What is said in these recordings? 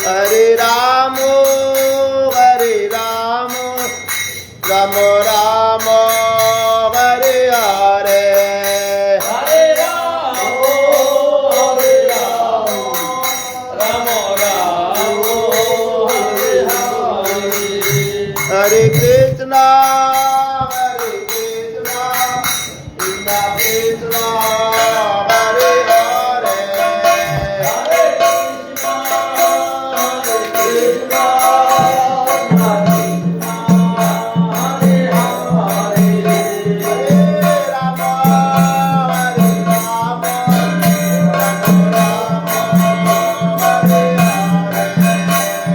Hare Ramo, Hare Ramo, Ramo Ramo, Hare Hare. Hare Ramo, Hare Ramo, Ramo Ramo, Hare Hare. Hare Krishna, Hare Krishna, Krishna Krishna, Hare Hare. Hare Krishna, Hare Krishna, Hare Hare.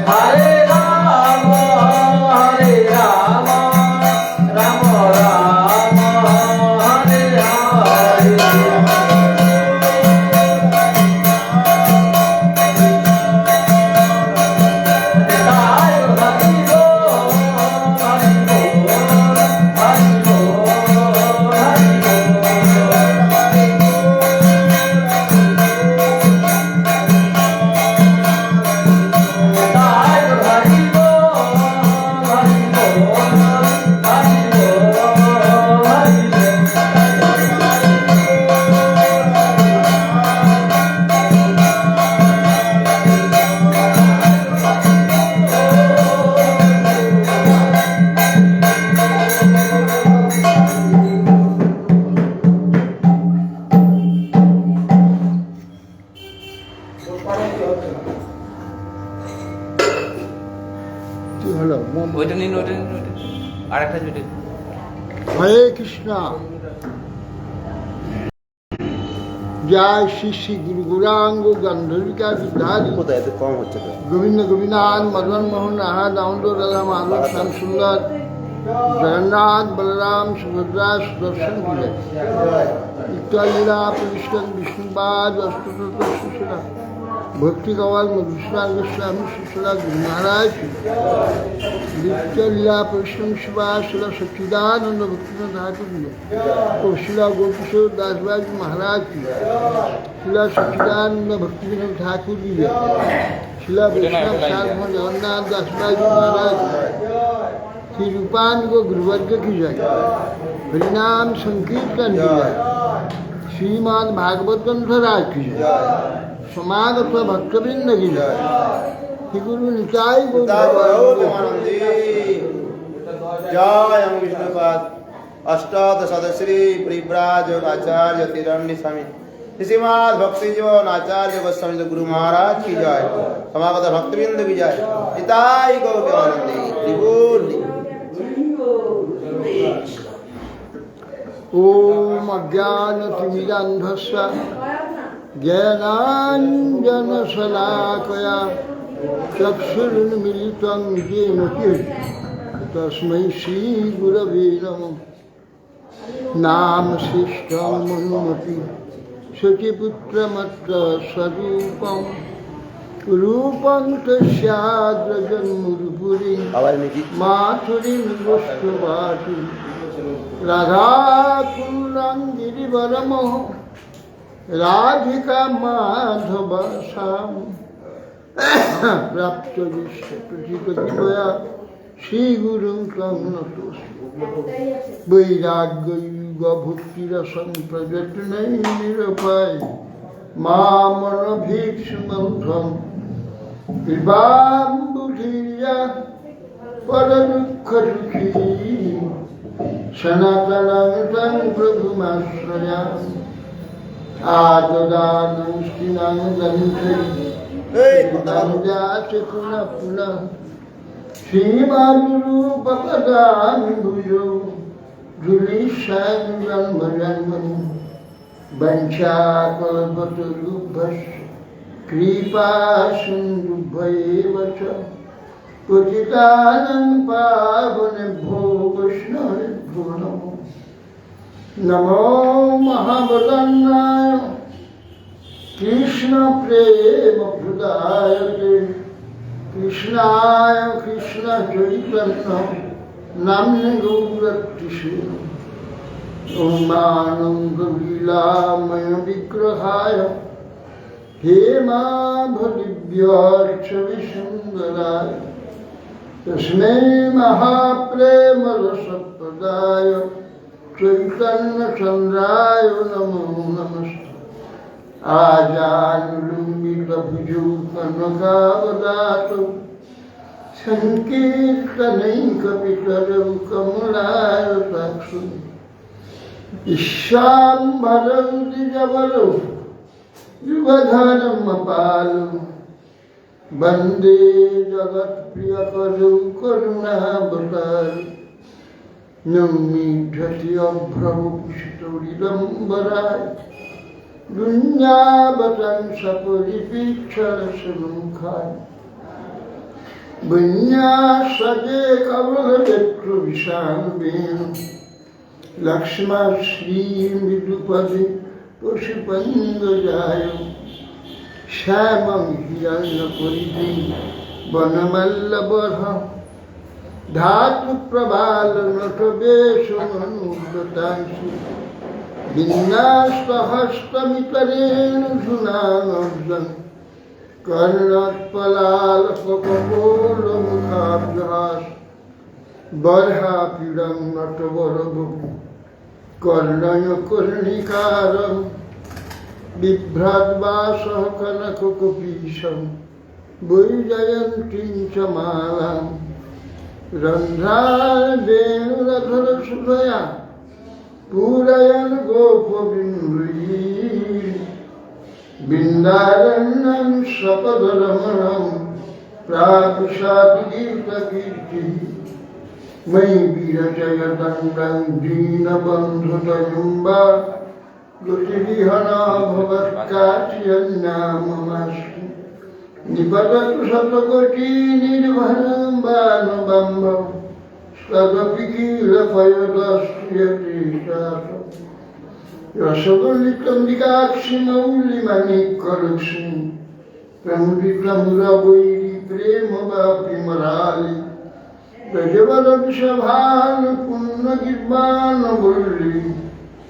Hare Rama, Hare Rama, Rama Rama, Hare Hare. Hare Rama, Hare Rama, Rama Rama, Hare Hare. Nitai Hari Bol, Hari Bol, Hari Bol, Hari Nitai Hari Bol, Hari Bol, Hari Bol, Hari কি হলো? ওইটা নিন, ওইটা নিন, ওইটা আর একটা জুটে। হরে কৃষ্ণ। জয় শ্রী শ্রী গুরু গৌরাঙ্গ গন্ধর্বিকা বিদ্যাধি কোথায় এত কম হচ্ছে তো? গোবিন্দ গোবিন্দান মদন মোহন রাহা দামোদর রাধা মাধব শ্যাম সুন্দর জগন্নাথ বলরাম সুভদ্রা সুদর্শন পূজা নিত্য লীলা পরিষ্কার বিষ্ণুবাদ অষ্টতত্ত্ব সুশীলা ভক্তি কওয়াল মধুসূদন গোস্বামী সুশীলা গুরু মহারাজ নিত্য লীলা পরিশ্রম শিবা শিলা সচ্চিদানন্দ ভক্তিনাথ ঠাকুর ও শিলা গোকিশোর দাসবাজ মহারাজ শিলা সচ্চিদানন্দ ভক্তিনাথ ঠাকুর শিলা বৈষ্ণব सार्वभौम जगन्नाथ दासबाज महाराज श्री रूपान को गुरुवर्ग की जय हरिनाम संकीर्तन की जय श्रीमान भागवत ग्रंथ राज की जय समागत भक्तवृंद की जय श्री गुरु निताई गौर गौरवानंदी जय हम विष्णुपाद अष्टादश श्री परिव्राज आचार्य तिरण्य स्वामी श्रीमद भक्ति जीवन आचार्य गोस्वामी गुरु महाराज की जय समागत भक्तवृंद की जय निताई गौरवानंदी त्रिभुवन ओम अज्ञानतिमिरान्धस्य ज्ञानाञ्जनशलाकया चक्षुरुन्मिलितं येन तस्मै श्रीगुरवे नमः नाम शिष्टं मनुमति सतिपुत्रमत्र स्वरूपं रूपं तस्याद्रजन्मुर्पुरी आवाज में की माथुरीं वस्तुवाटी राधाकुलं गिरिवरमः राधिका माधव श्याम प्राप्तविष्टप्रतिपदितया श्रीगुरुं तं नतोऽस्मि वैराग्ययुगभुक्तिरसं प्रयत्नै निरपाय मामनभीक्ष्मन्थं कृपाम्बुधिर्या परदुःखदुःखी सनातनं तं प्रभुमाश्रयामि आददानं स्थिनं गन्धै जाति पुनः पुनः श्रीमानुरूपपदाम्बुजौ जुलिशां जन्मजन्मनि वञ्चाकल्पतरुभ्यश्च कृपासिन्धुभ्येव च पतितानं पावनेभ्यो वैष्णवेभ्यो नमो नमो महावदन्नाय कृष्ण प्रेम हृदय कृष्णाय कृष्ण चैतन्य नाम्ने गौरतिषु ओमानंद लीलामय विग्रहाय हेमाभदिव्यार्च विष्णु तस्मै महाप्रेम रसप्रदाय चैतन्य चंद्राय नमो नमस्ते आजानुलंबित भुजौ कनकावदातौ संकीर्तनैकपितरौ कमलायताक्षौ विश्वाम्भरौ द्विजवरौ युगधर्मपालौ वन्दे जगत्प्रियकरौ करुणावतारौ नौमीढ्यति अभ्रमुष्टोरिदम्बराय दुन्यावतंसपरिपीक्षणसमुखाय विन्यासजे कवलचक्रविशालवेणु लक्ष्मणश्रीमृदुपदे पशुपङ्गजाय श्यामं हिरण्यपरिधि वनमल्लबर्ह धातुप्रबालनटवेशमनुव्रतांसु विन्यास्तहस्तमितरेण धुनानर्दन् कर्णत्पलालकपोलमुखाभ्यास बर्हापीडं नटवरभु कर्णयकर्णिकारं बिभ्रद्वासः कनककुपीशं वैजयन्तीं च मालां रन्ध्रावेणुरधरसुधया पूरयन् गोपबिन्दैः बिन्दारण्यं सपदरमणं प्रापुषाद्गीतकीर्तिः मयि वीरजयदण्डं दीनबन्धुतयुम्बा गतिविहना भवत्काचियन्नाममस्तु निपततु शतकोटिनिर्भरं बाणबम्बं तदपि किलपयदस्यते शासम् रसगोलितम्बिकाक्षिमौलिमणिकलक्ष्मी प्रमुदितमुरवैरि प्रेमवापिमरालि प्रजवदविषभानुपुण्यगिर्वाणवल्ली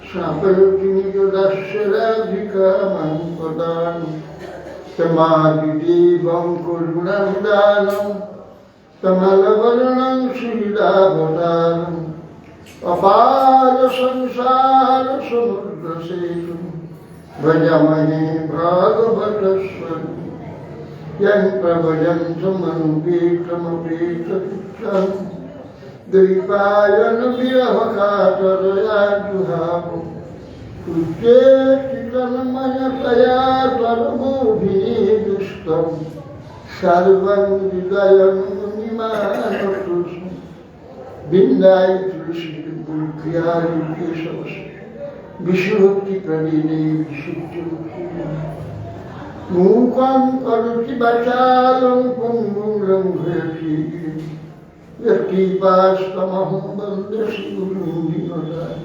स्थापयति निजदस्य राधिकामं पदानि तमादिदेवं करुणदानं कमलवर्णं श्रीरावतारम् अपार संसार समुद्र सेतु भजमहे भागवतस्वरूप यं प्रभजन्तमनुपेतमपेतकृतं द्वैपायन विरहकातरया जुहावो तुच्चेतितन्मयतया सर्वोऽभिनिदुष्टं सर्वं हृदयं मुनिमानतु बिन्दाय तुलसी विशुभक्ति प्रवीणे मूकं करोति वाचालं पुंगुं लङ्घयति यत्कृपास्तमहं वन्दे श्रीगुरुं दीनदाय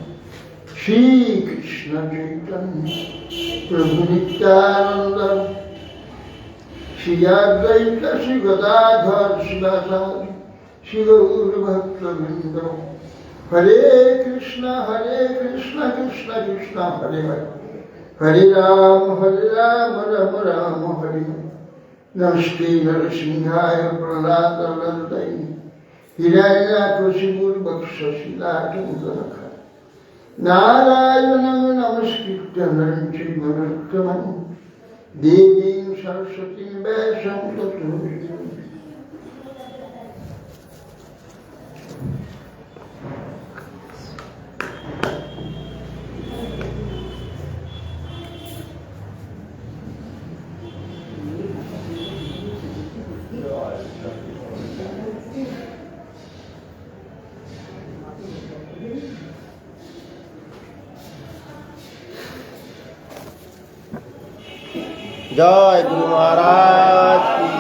श्रीकृष्ण चैतन्य प्रभु नित्यानन्द श्री अद्वैत श्री गदाधर शिवासादि शिवगुरुभक्तवृन्द हरे कृष्ण कृष्ण कृष्ण हरे हरे हरे राम राम राम हरे नमस्ते नरसिंहाय प्रहलादनन्दय हिरण्याकशिपुर्वक्षशिलाटङ्कनखा नारायणं नमस्कृत्य नरं चैव नरोत्तमं देवीं सरस्वतीं व्यासं ततो जय गुरु महाराज की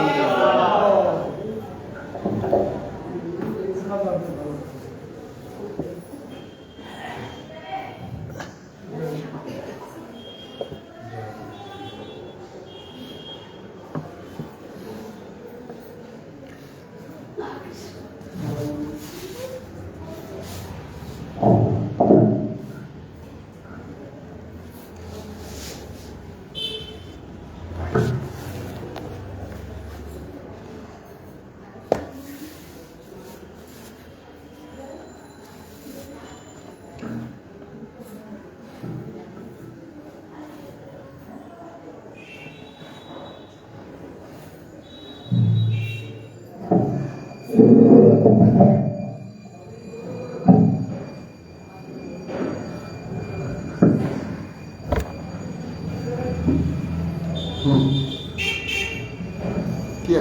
কি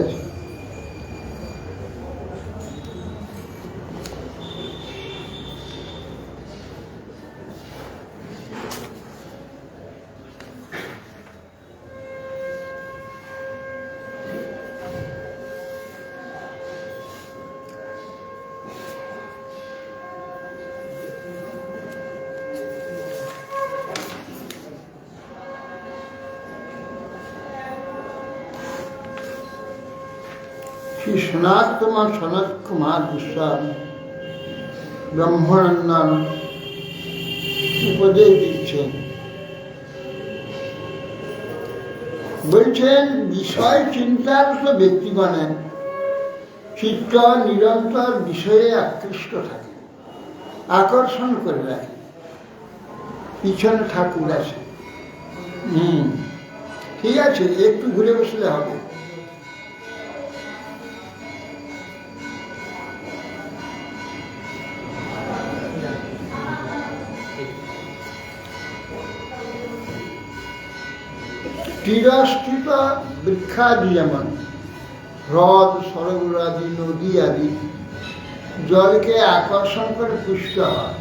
আছে? শ্রী সনাত কুমার গোস্বামী ব্রহ্মানন্দ উপদেশ দিচ্ছেন, বলছেন বিষয় চিন্তার তো ব্যক্তিগণের চিত্ত নিরন্তর বিষয়ে আকৃষ্ট থাকে, আকর্ষণ করে রাখে। পিছনে ঠাকুর আছে, ঠিক আছে, একটু ঘুরে বসলে হবে। তীরস্থিত বৃক্ষাদি যেমন হ্রদ, সরোবর আদি, নদী আদি জলকে আকর্ষণ করে পুষ্ট হয়,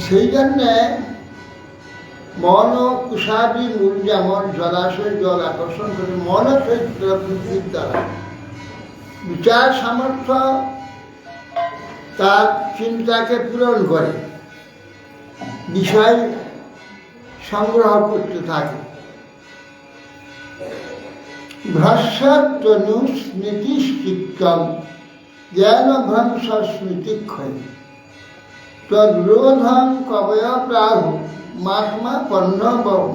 সেই জন্যে মন ও কুশাদি মূল যেমন জলাশয় জল আকর্ষণ করে, মন চৈত্র বুদ্ধির দ্বারা বিচার সামর্থ্য তার চিন্তাকে পূরণ করে, বিষয় সংগ্রহ করতে থাকে। ভ্রস্যতনু স্মৃতিশ্চিত্তম জ্ঞান ভ্রংশ স্মৃতিক্ষয় তদ্রোধম কবয় প্রাহু মাত্মা পন্ন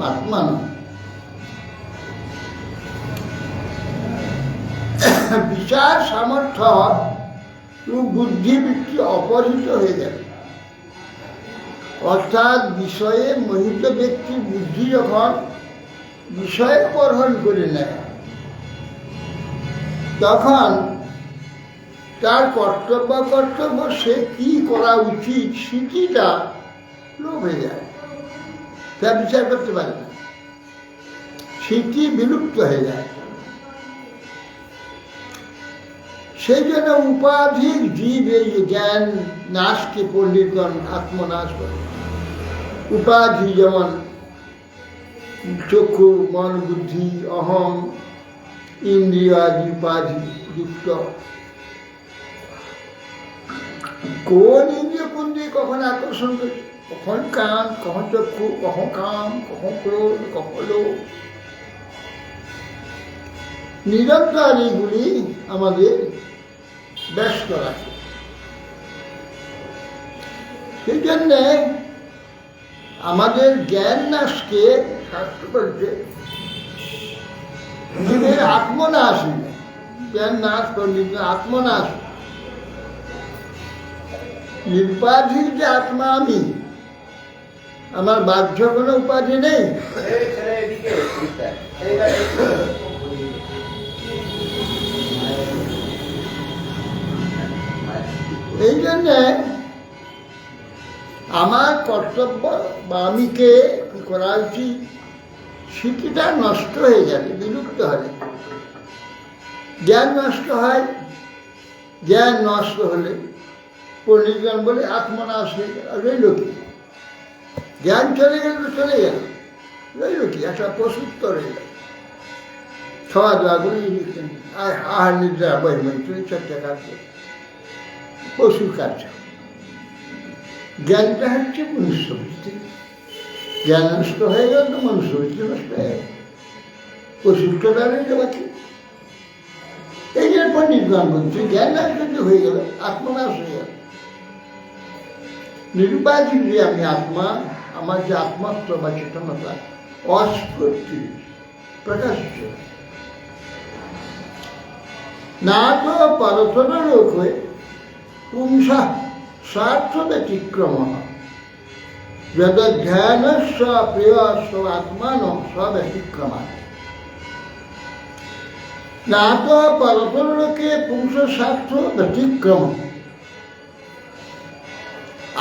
আত্মান। বিচার সামর্থ্য বুদ্ধিবৃত্তি অপহৃত হয়ে যাবে, অর্থাৎ বিষয়ে মোহিত ব্যক্তির বুদ্ধি যখন বিষয়ে গ্রহণ করে নেয়, তখন তার কর্তব্য সে কি করা উচিত স্মৃতিটা লোপ হয়ে যায়, তা বিচার করতে পারে না, স্মৃতি বিলুপ্ত হয়ে যায়। সেই জন্য উপাধিক জীব এই জ্ঞান নাশকে পণ্ডিতগণ আত্মনাশ করে। উপাধি যেমন চক্ষু, মন, বুদ্ধি, অহং, ইন্দ্রিয় আদি উপাধি যুক্ত। কোন ইন্দ্রিয় কোন দিয়ে কখন আকর্ষণ করে, কখন কান, কখন চক্ষু, কখন কাম, কখন ক্রোধ, কখন লোভ, নিরন্তর এইগুলি আমাদের ব্যস্ত রাখে। সেই জন্যে আমাদের জ্ঞান নাশকে শাস্ত্র বলছে জীবের আত্মনাশ, জ্ঞান নাশ করলে আত্মনাশ। নির্বাধিক যে আত্মা আমি, আমার বাহ্য কোনো উপাধি নেই। এই জন্যে আমার কর্তব্য বা আমিকে কি করা উচিত, স্মৃতিটা নষ্ট হয়ে যাবে, বিলুপ্ত হবে। জ্ঞান নষ্ট হয়, জ্ঞান নষ্ট হলে পণ্ডিতগণ বলে আত্মনাশ হয়ে গেল। রইল কি? জ্ঞান চলে গেল তো চলে গেল, রইল কি? একটা পশুত্ব রইল। খাওয়া দাওয়াগুলো আহার নিদ্রা বৈমন্ত্রী চর্চা কার্য, পশুর কার্য। জ্ঞানটা হচ্ছে মনুষ্যবৃত্তি, জ্ঞান নষ্ট হয়ে গেল তো মনুষ্যবৃত্তি নষ্ট হয়ে গেল, পশুত্ব দাঁড়িয়ে বাকি। এই যে পণ্ডিতগণ বলছে জ্ঞান নাশ হয়ে গেল, আত্মনাশ হয়ে গেল। নিরুপাধিক যে আমি আত্মা, আমার যে আত্মত্ব বা চেতনতা অস্ফূর্তি প্রকাশিত, না তো পরতর লোক হয়ে পুংসা স্বার্থ ব্যতিক্রম যদ ধ্যান প্রিয় আত্মান স্বব্যতিক্রমা। জ্ঞাত পরপরলোকে পুংস স্বার্থ ব্যতিক্রম।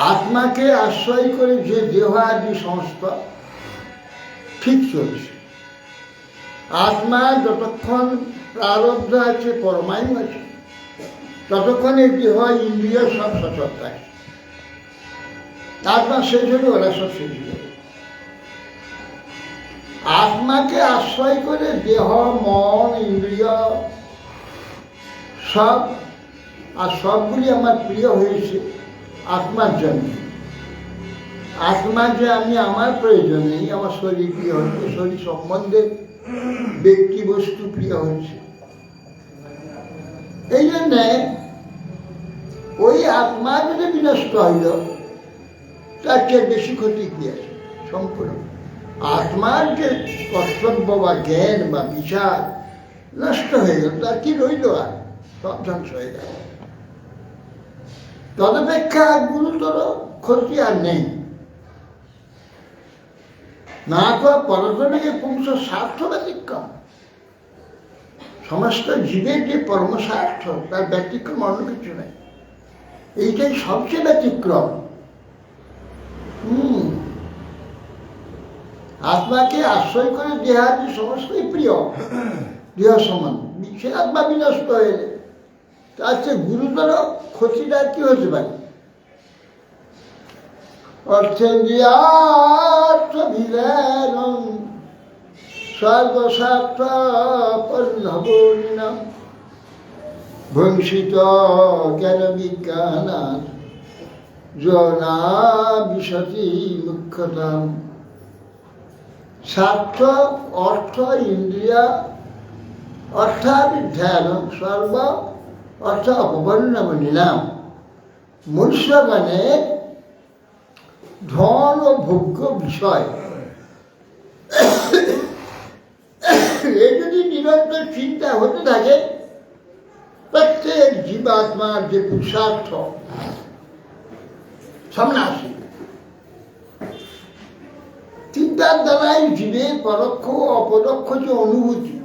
আত্মাকে আশ্রয় করে যে দেহাদি সংস্থা ঠিক চলছে, আত্মা যতক্ষণ প্রারব্ধ আছে, পরমায়ু আছে, ততক্ষণ এই দেহ ইন্দ্রিয় সব সচল থাকে। আত্মা শেষ হলে ওরা সব শেষ হয়ে যাবে। আত্মাকে আশ্রয় করে দেহ, মন, ইন্দ্রিয় সব, আর সবগুলি আমার প্রিয় হয়েছে আত্মার জন্য। আত্মা যে আমি আমার প্রয়োজন নেই, আমার শরীর প্রিয় হচ্ছে, শরীর সম্বন্ধে ব্যক্তি বস্তু প্রিয় হচ্ছে। এই জন্যে ওই আত্মা যদি বিনষ্ট হইল, তার চেয়ে বেশি ক্ষতি কি আছে? সম্পূর্ণ আত্মার যে কর্তব্য বা জ্ঞান বা বিচার নষ্ট হয়ে গেল, তার কি রইল? আর সব ধ্বংস হয়ে গেল। তদপেক্ষা গুরুতর ক্ষতি আর নেই। না তো পরজনকে পুংস স্বার্থ ব্যতিক্রম। সমস্ত জীবের যে পরমস্বার্থ, তার ব্যতিক্রম অন্য কিছু নেই। এইটাই সবচেয়ে ব্যতিক্রম। আত্মাকে আশ্রয় করে দেহাদি সমস্তই প্রিয়, দেহ সমান। সে আত্মা বিনষ্ট হয়ে তার চেয়ে গুরুতর ক্ষতিটা কি হতে পারে? অর্থেন্দ্রিয়ার্থবিলেনং সর্বস্বার্থ পরিণাম ভংসিত জ্ঞান বিজ্ঞানাৎ জনা বিশতি মুখ্যতম। স্বার্থ, অর্থ, ইন্দ্রিয়া অর্থাভিধ্যান সর্ব অর্থ অপবর্ণম নিলাম। মনুষ্যগণে ধন ও ভোগ্য বিষয় এ যদি নিরন্তর চিন্তা হতে থাকে, প্রত্যেক জীবাত্মার যে পুরুষার্থ সামনে আসে। চিন্তার দ্বারাই জীবের পরোক্ষ ও অপরোক্ষ যে অনুভূতি,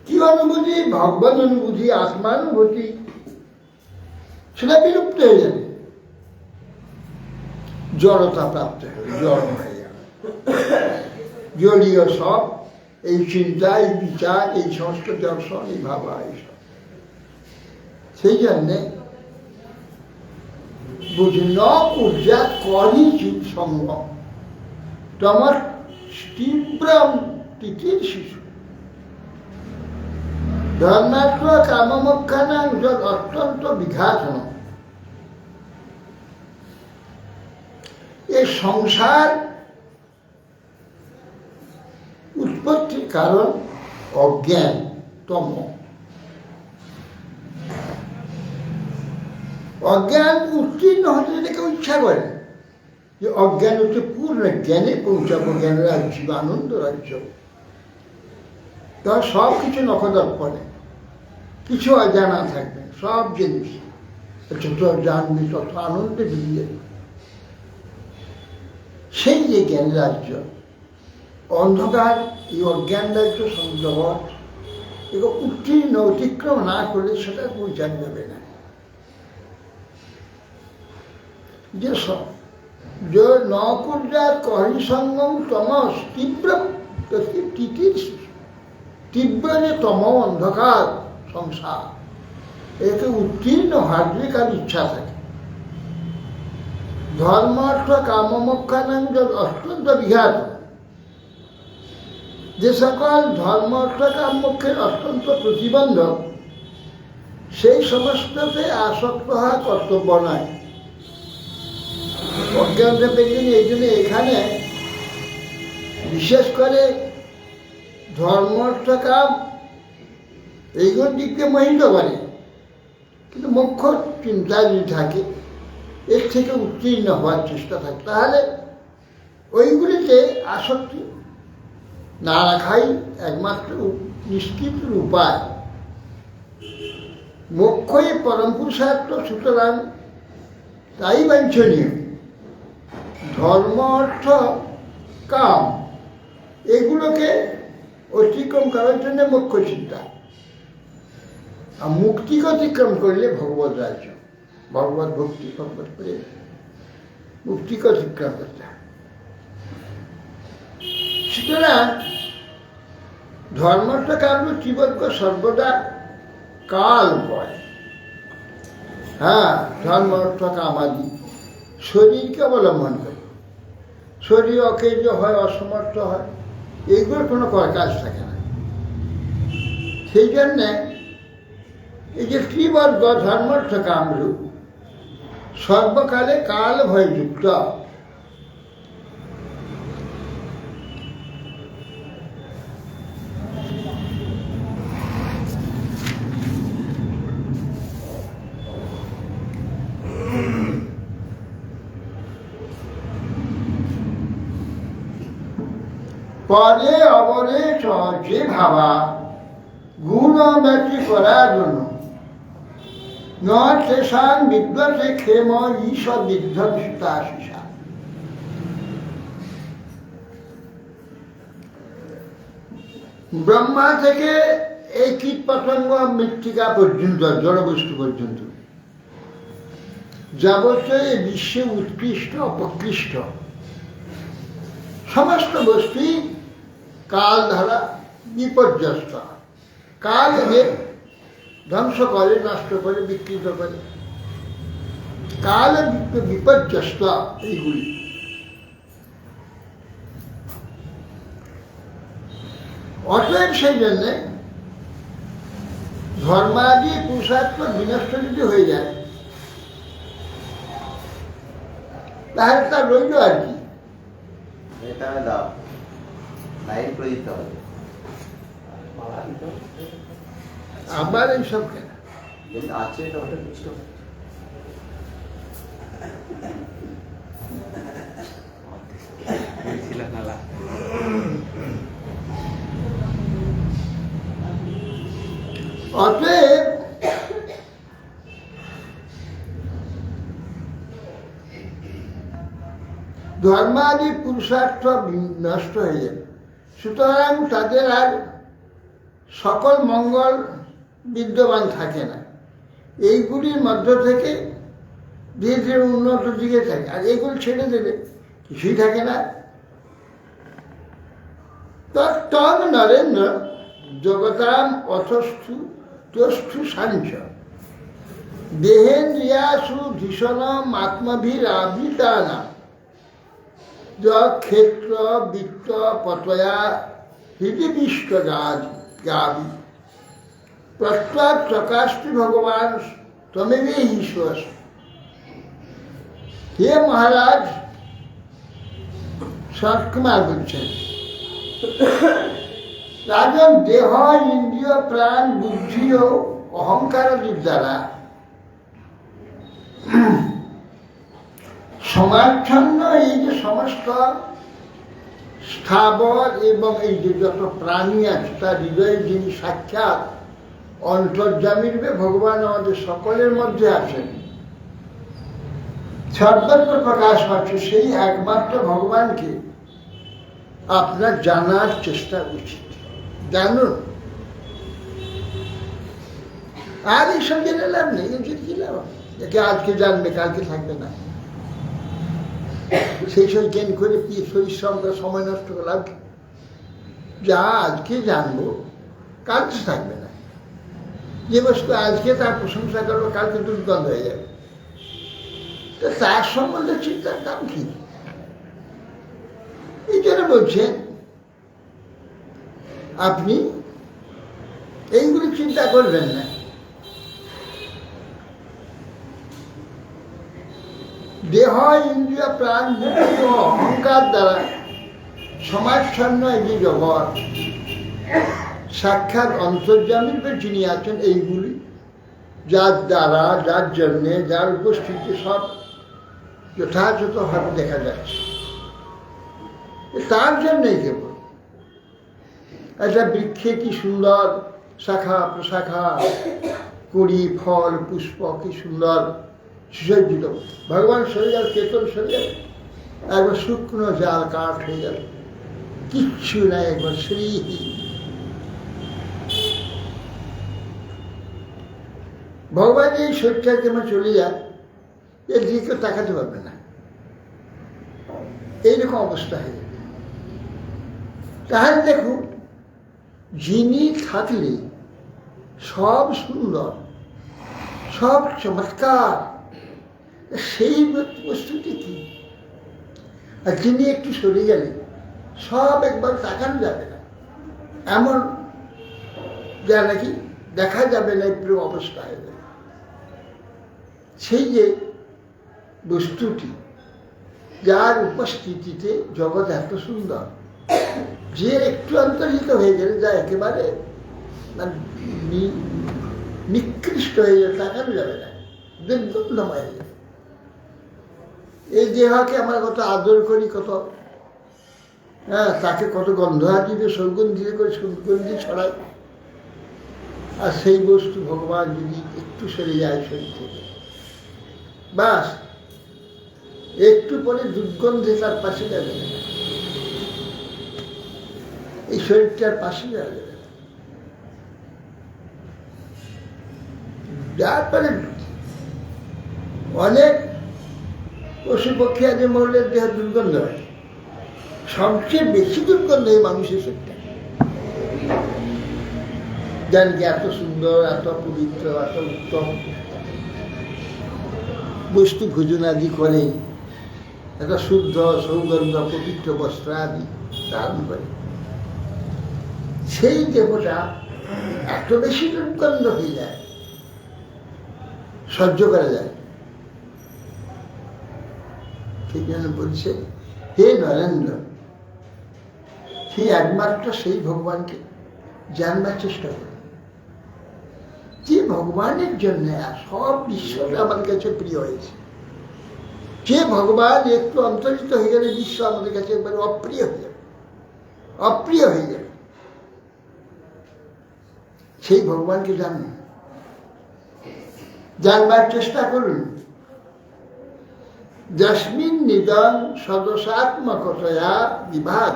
কি অনুভূতি? ভগবান অনুভূতি, আত্মানুভূতি, সেটা বিলুপ্ত হয়ে যাবে। জড়তা প্রাপ্ত হবে, জড় হয়ে যাবে। জড়ীয় সব এই চিন্তা, এই বিচার, এই সমস্ত দর্শন, এই ভাবা, এইসব। সেই জন্যে বুঝি ন ঊর্জা করি চিত সঙ্গ তোমার তীব্রম তিথির শিশু ধর্মাত্ম কামমক্ষানাং যদ অত্যন্ত বিঘাতন। এই সংসার উৎপত্তির কারণ অজ্ঞান, তম। অজ্ঞান উত্তীর্ণ হতে যদি কেউ ইচ্ছা করে যে অজ্ঞান হচ্ছে পূর্ণ জ্ঞানে পৌঁছাবো, জ্ঞান রাজ্য, আনন্দ রাজ্য, তার সব কিছু নখদর্পণে, কিছু অজানা থাকবে, সব জিনিস যত জানবি তত আনন্দে বেরিয়ে যাবে। সেই যে জ্ঞান রাজ্য, অন্ধকার এই অজ্ঞান রাজ্য সংজগৎ, এগুলো উত্তীর্ণ অতিক্রম না করলে সেটা পৌঁছানো যাবে না। যে যে নকুর্জা কহি সঙ্গম তমস তীব্র তিথির তীব্র যে তম অন্ধকার সংসার, একে উত্তীর্ণ হওয়ার যে কার ইচ্ছা থাকে। ধর্ম অর্থ কামমক্ষানাং যদ অত্যন্ত বিঘাত। যে সকল ধর্ম অর্থ কামমোক্ষের অত্যন্ত প্রতিবন্ধক, সেই সমস্ততে আসক্ত হওয়া কর্তব্য নয়। অজ্ঞানতা পেলেন। এই জন্য এখানে বিশেষ করে ধর্ম অর্থ কাম এইগুলোর দিক দিয়ে মোহিত করে, কিন্তু মুখ্য চিন্তা যদি থাকে, এর থেকে উত্তীর্ণ হওয়ার চেষ্টা থাকে, তাহলে ওইগুলিতে আসক্তি না রাখাই একমাত্র নিশ্চিত উপায়। মোক্ষই পরম পুরুষার্থ, সুতরাং তাই বাঞ্ছনীয়। ধর্ম অর্থ কাম এগুলোকে অতিক্রম করার জন্য মুখ্য চিন্তা। আর মুক্তিকে অতিক্রম করলে ভগবত রাজ্য, ভগবত ভক্তি, ভগবত প্রেম, মুক্তিকে অতিক্রম করতে হয়। সুতরাং ধর্মটা কাব্য জীবজ্ঞ সর্বদা কাল বয়। হ্যাঁ, ধর্ম অর্থ কামাদি শরীরকে অবলম্বন করে। শরীর অকেজ হয়, অসমর্থ হয়, এইগুলোর কোনো কাজ থাকে না। সেই জন্যে এই যে ত্রিবর্গ ধর্মর্থ কামরূপ সর্বকালে কাল ভয়যুক্ত। পরে অবরে যে ভাবা গুণ ব্যক্তি করার জন্য নেশান বিদ্বেষে ক্ষেম ঈশব বিধ্বংসিতা শিশা। ব্রহ্মা থেকে এই কীট পতঙ্গ মৃত্তিকা পর্যন্ত, জড়বস্তু পর্যন্ত যাবতীয় এই বিশ্বে উৎকৃষ্ট অপকৃষ্ট সমস্ত বস্তুই কাল দ্বারা বিপর্যস্ত। কাল এদের ধ্বংস করে, নষ্ট করে, বিকৃত করে। কাল বিপর্যস্ত এইগুলি। অতএব সেই জন্যে ধর্মাদি পুরুষার্থ বিনষ্ট যদি হয়ে যায় তাহলে তার রইল আর কি? এটা দাও, লাইন করে দিতে হবে। আবার এইসব কেন? আছে এটা ওটা কিছু নালা অতএব ধর্মাদি পুরুষার্থ নষ্ট হয়ে যাবে। সুতরাং তাদের আর সকল মঙ্গল বিদ্যমান থাকে না। এইগুলির মধ্য থেকে ধীরে ধীরে উন্নত দিকে থাকে। আর এইগুলি ছেড়ে দেবে, কিছুই থাকে না। তৎ নরেন্দ্র জগতাম অথস্থু তস্থু সাঞ্চ দেহেন্দ্রিয়াসু ভীষণম আত্মভিরাবৃতানা ক্ষেত্র বৃত্ত পতয়া হৃদিবিষ্ট গাবি প্রস্তাব প্রকাশটি ভগবান তমেবে ঈশ্বর। হে মহারাজ, সৎকুমার বলছেন, রাজন দেহ ইন্দ্রিয় প্রাণ বুদ্ধি ও অহংকারের দ্বারা সমাচ্ছন্ন এই যে সমস্ত স্থাবর এবং এই যে যত প্রাণী আছে তার হৃদয়ের যিনি সাক্ষাৎ অন্তর্যামী রূপে ভগবান আমাদের সকলের মধ্যে আছেন, সর্বত্র প্রকাশ পাচ্ছে, সেই একমাত্র ভগবানকে আপনার জানার চেষ্টা উচিত। জানুন। আর এইসব জেনে লাভ নেই, কি লাভ? একে আজকে জানবে, কালকে থাকবে না। সেই সব জ্ঞান করে পরিশ্রম করে সময় নষ্ট করে লাভ কি? যা আজকে জানবো কালকে থাকবে না। যে বস্তু আজকে তার প্রশংসা করবো কালকে দুর্গন্ধ হয়ে যাবে। তো তার সম্বন্ধে চিন্তার দাম কি? এই জন্য বলছেন আপনি এইগুলি চিন্তা করবেন না। দেহ ইন্দ্রিয় প্রাণ বুদ্ধি ও অহংকার দ্বারা সমাচ্ছন্ন এই যে জগৎ, সাক্ষাৎ অন্তর্যামী যিনি আছেন, এইগুলি যার দ্বারা, যার জন্যে, যার উপস্থিতি সব যথাযথভাবে দেখা যাচ্ছে, তার জন্যই কেবল। একটা বৃক্ষে কি সুন্দর শাখা প্রশাখা, কুড়ি, ফল, পুষ্প, কি সুন্দর সুসজ্জিত। ভগবান শরীর আর কেতন শরীর একবার শুকনো জাল কাঠ হয়ে গেল, কিচ্ছু নাই, একবার শ্রী ভগবান এই শরীরটাকে আমার চলে যায়, এর দিকে কেউ তাকাতে পারবে না, এইরকম অবস্থা হয়ে যাবে। তাহলে দেখুন, যিনি থাকলে সব সুন্দর, সব চমৎকার, সেই বস্তুটি কি? আর যিনি একটু সরে গেলে সব একবার তাকানো যাবে না, এমন যা নাকি দেখা যাবে না, পুরো অবস্থা হয়ে যাবে। সেই যে বস্তুটি, যার উপস্থিতিতে জগৎ এত সুন্দর, যে একটু অন্তর্হিত হয়ে গেলে যা একেবারে নিকৃষ্ট হয়ে যাবে, তাকানো যাবে না, দুর্গন্ধময় হয়ে যাবে। এই দেহকে আমরা কত আদর করি, কত তাকে কত গন্ধ দিবে, সুগন্ধি করে সুগন্ধি ছড়াই, আর সেই বস্তু ভগবান যদি একটু সরে যায় শরীর থেকে, বাস একটু পরে দুর্গন্ধে তার পাশে যাবে না, এই শরীরটার পাশে যাওয়া যাবে না। যার পরে অনেক পশু পক্ষী আছে মরলের দেহ দুর্গন্ধ হয়, সবচেয়ে বেশি দুর্গন্ধ হয় মানুষের শরীরটা। জান কি এত সুন্দর, এত পবিত্র, এত উত্তম বস্তু ভোজনাদি করে, এত শুদ্ধ সৌগন্ধ পবিত্র বস্ত্র আদি ধারণ করে, সেই দেহটা এত বেশি দুর্গন্ধ হয়ে যায়, সহ্য করা যায়। ঠিক যেন বলছে, হে নরেন্দ্র, সেই একমাত্র সেই ভগবানকে জানবার চেষ্টা করে, যে ভগবানের জন্য সব বিশ্বটা আমাদের কাছে প্রিয় হয়েছে। যে ভগবান একটু অন্তর্হিত হয়ে গেলে বিশ্ব আমাদের কাছে একবারে অপ্রিয় হয়ে যাবে, অপ্রিয় হয়ে যাবে। সেই ভগবানকে জানুন, জানবার চেষ্টা করুন। যস্মিন নিদং সদসাত্মকতয়া বিভাগ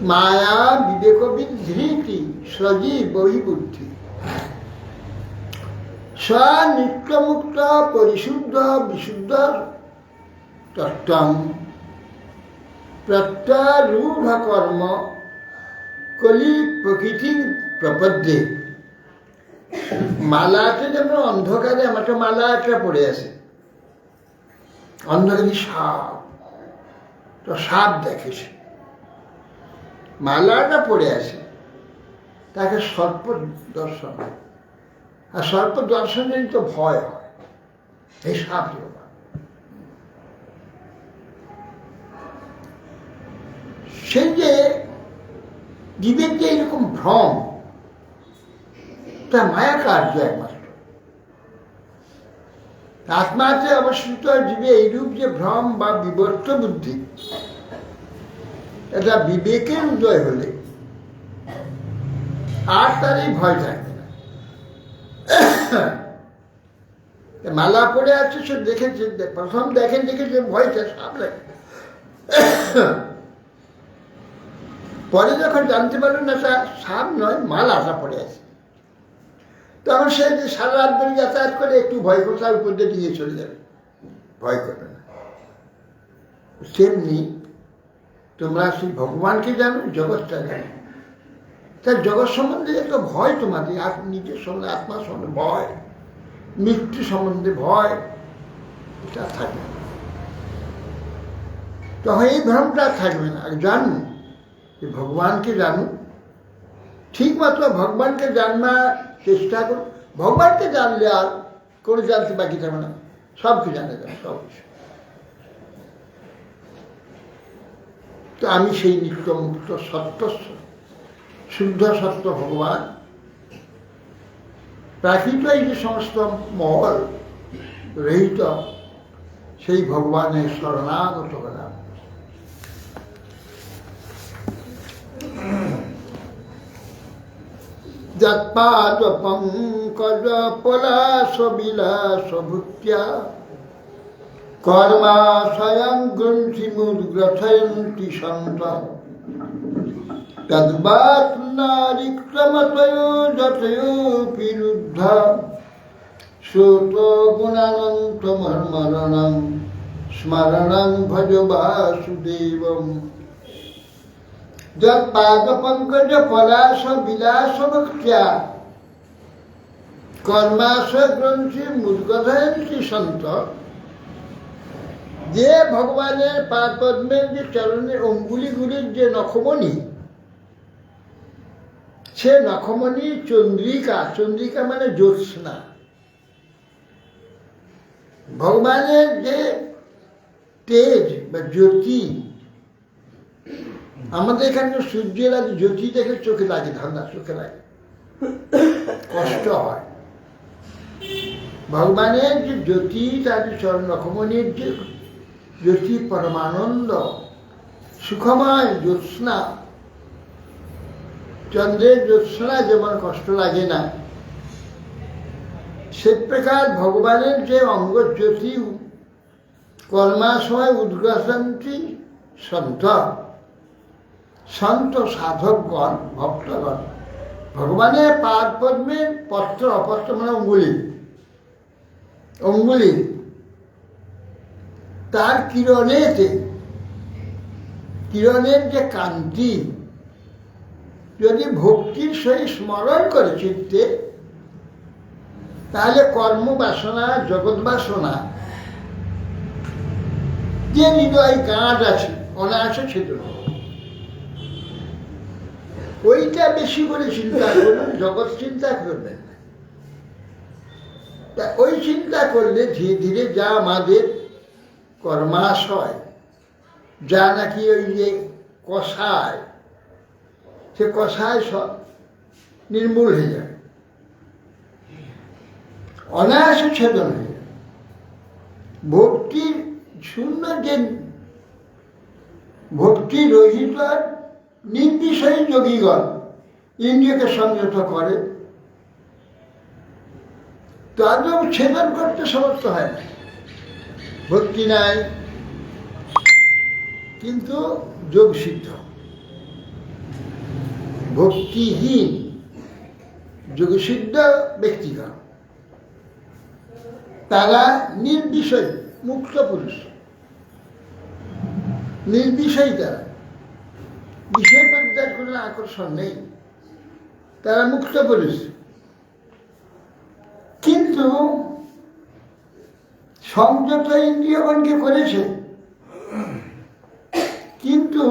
মায়া বিবেক বিধৃতি সজী বহিবুদ্ধি স্বনিত্যমুক্ত পরিশুদ্ধ বিশুদ্ধ তত্ত্বং প্রত্যারূঢ় কর্ম কলি প্রকৃতি প্রপদ্যে। মালাটা যেমন অন্ধকারে, আমার তো মালা একটা পড়ে আছে, অন্ধকারে সাপ, তো সাপ দেখেছে, মালাটা পড়ে আছে, তাকে সর্প দর্শন হয়, আর সর্প দর্শনের তো ভয় হয়, এই সাপ সেই যে জীবের যে এরকম ভ্রম, তা মায়া কার্য একমাত্র। আত্মাতে অবস্থিত জীবে এইরূপ যে ভ্রম বা বিবর্ত বুদ্ধি, এটা বিবেকের উদয় হলে আর তার এই ভয় থাকবে না। মালা পড়ে আছে, সে দেখেছে, প্রথম দেখেছে ভয়টা সাপ লাগে, পরে যখন জানতে পারলো না তা সাপ নয়, মালাটা পড়ে আছে, তখন সে যে সারা রাত ধরে যাতায়াত করে একটু ভয় করতে উপর দিয়ে নিয়ে চলে যাবে, ভয় করবে না। তেমনি তোমরা সেই ভগবানকে জানো, জগৎটা জানো, তার জগৎ সম্বন্ধে একটা ভয় তোমাদের, নিজের সঙ্গে আত্মার সম্বন্ধে ভয়, মৃত্যু সম্বন্ধে ভয়, এটা থাকবে না। তখন এই ভ্রমটা থাকবে না। জানো যে ভগবানকে জানো, ঠিক মাত্র ভগবানকে জানবার চেষ্টা করো। ভগবানকে জানলে আর কোনো জানতে বাকি থাকবে না, সব কিছু জানা যাবে, সব কিছু। তো আমি সেই নিত্য মুক্ত সত্য, শুদ্ধ সত্য ভগবান, প্রাকৃত এই যে সমস্ত মহল রহিত, সেই ভগবানের শরণাগত হলাম। যৎপাদ পঙ্কজ পলাশ বিলাস ভূত্যা কর্মাশয়ং গ্রন্থিমুদ্গ্রথয়ন্তি সন্তঃ তদ্বাত নারিক্রমতয়ো যতয়োপি রুদ্ধ শ্রোত গুণানন্তমর্মরণং স্মরণং ভজ বাসুদেবম যৎ পাদ পঙ্কজ পলাশ বিলাস ভক্ত্যা কর্মাশ গ্রন্থি মুদ্গধয়ন্তি সন্ত। যে ভগবানের পাদ পদ্মের যে চরণের অঙ্গুলিগুলির যে নখমণি, সে নখমণি চন্দ্রিকা, চন্দ্রিকা মানে জ্যোৎস্না, ভগবানের যে তেজ বা জ্যোতি, আমাদের এখানে সূর্যের আগে জ্যোতি দেখে চোখে লাগে, ঠান্ডা চোখে লাগে, কষ্ট হয়। ভগবানের যে জ্যোতি, তার যে চরণ নখমণির যে জ্যোতি, পরমানন্দ সুখময় জ্যোৎস্না, চন্দ্রের জ্যোৎস্না যেমন কষ্ট লাগে না, সে প্রকার ভগবানের যে অঙ্গজ্যোতি কর্মাশয় উদ্গ্রসন্তি সন্ত, সন্ত সাধকগণ, ভক্তগণ ভগবানের পাদ পদ্মের পত্র, অপত্র মানে অঙ্গুলি, অঙ্গুলি তার কিরণের যে কান্তি যদি ভক্তির সহিত স্মরণ করে চিত্তে, তাহলে কর্মবাসনা, জগৎ বাসনা যে হৃদয় গাঁট আছে অনায়াসে ছেদন, ওইটা বেশি করে চিন্তা করুন, জগৎ চিন্তা করবেন না। তা ওই চিন্তা করলে ধীরে ধীরে যা আমাদের কর্মাশয়, যা নাকি ওই যে কষায়, সে কষায় সব নির্মূল হয়ে যাবে, অনায়াসে ছেদন হয়ে যাবে। ভক্তির শূন্য যে ভক্তি রহিত নির্বিষয়ী যোগীগণ ইন্দ্রিয়কে সংযত করে, তাদেরও ছেদন করতে সমর্থ হয় না। ভক্তি নাই কিন্তু যোগ সিদ্ধ, ভক্তিহীন যোগসিদ্ধ ব্যক্তিগণ তারা নির্বিষয় মুক্ত পুরুষ, নির্বিষয়ী, তারা বিষয় প্রতি তার কোনো আকর্ষণ নেই, তারা মুক্ত পুরুষ। কিন্তু সংযত ইন্দ্রিয়গণকে করেছে, কিন্তু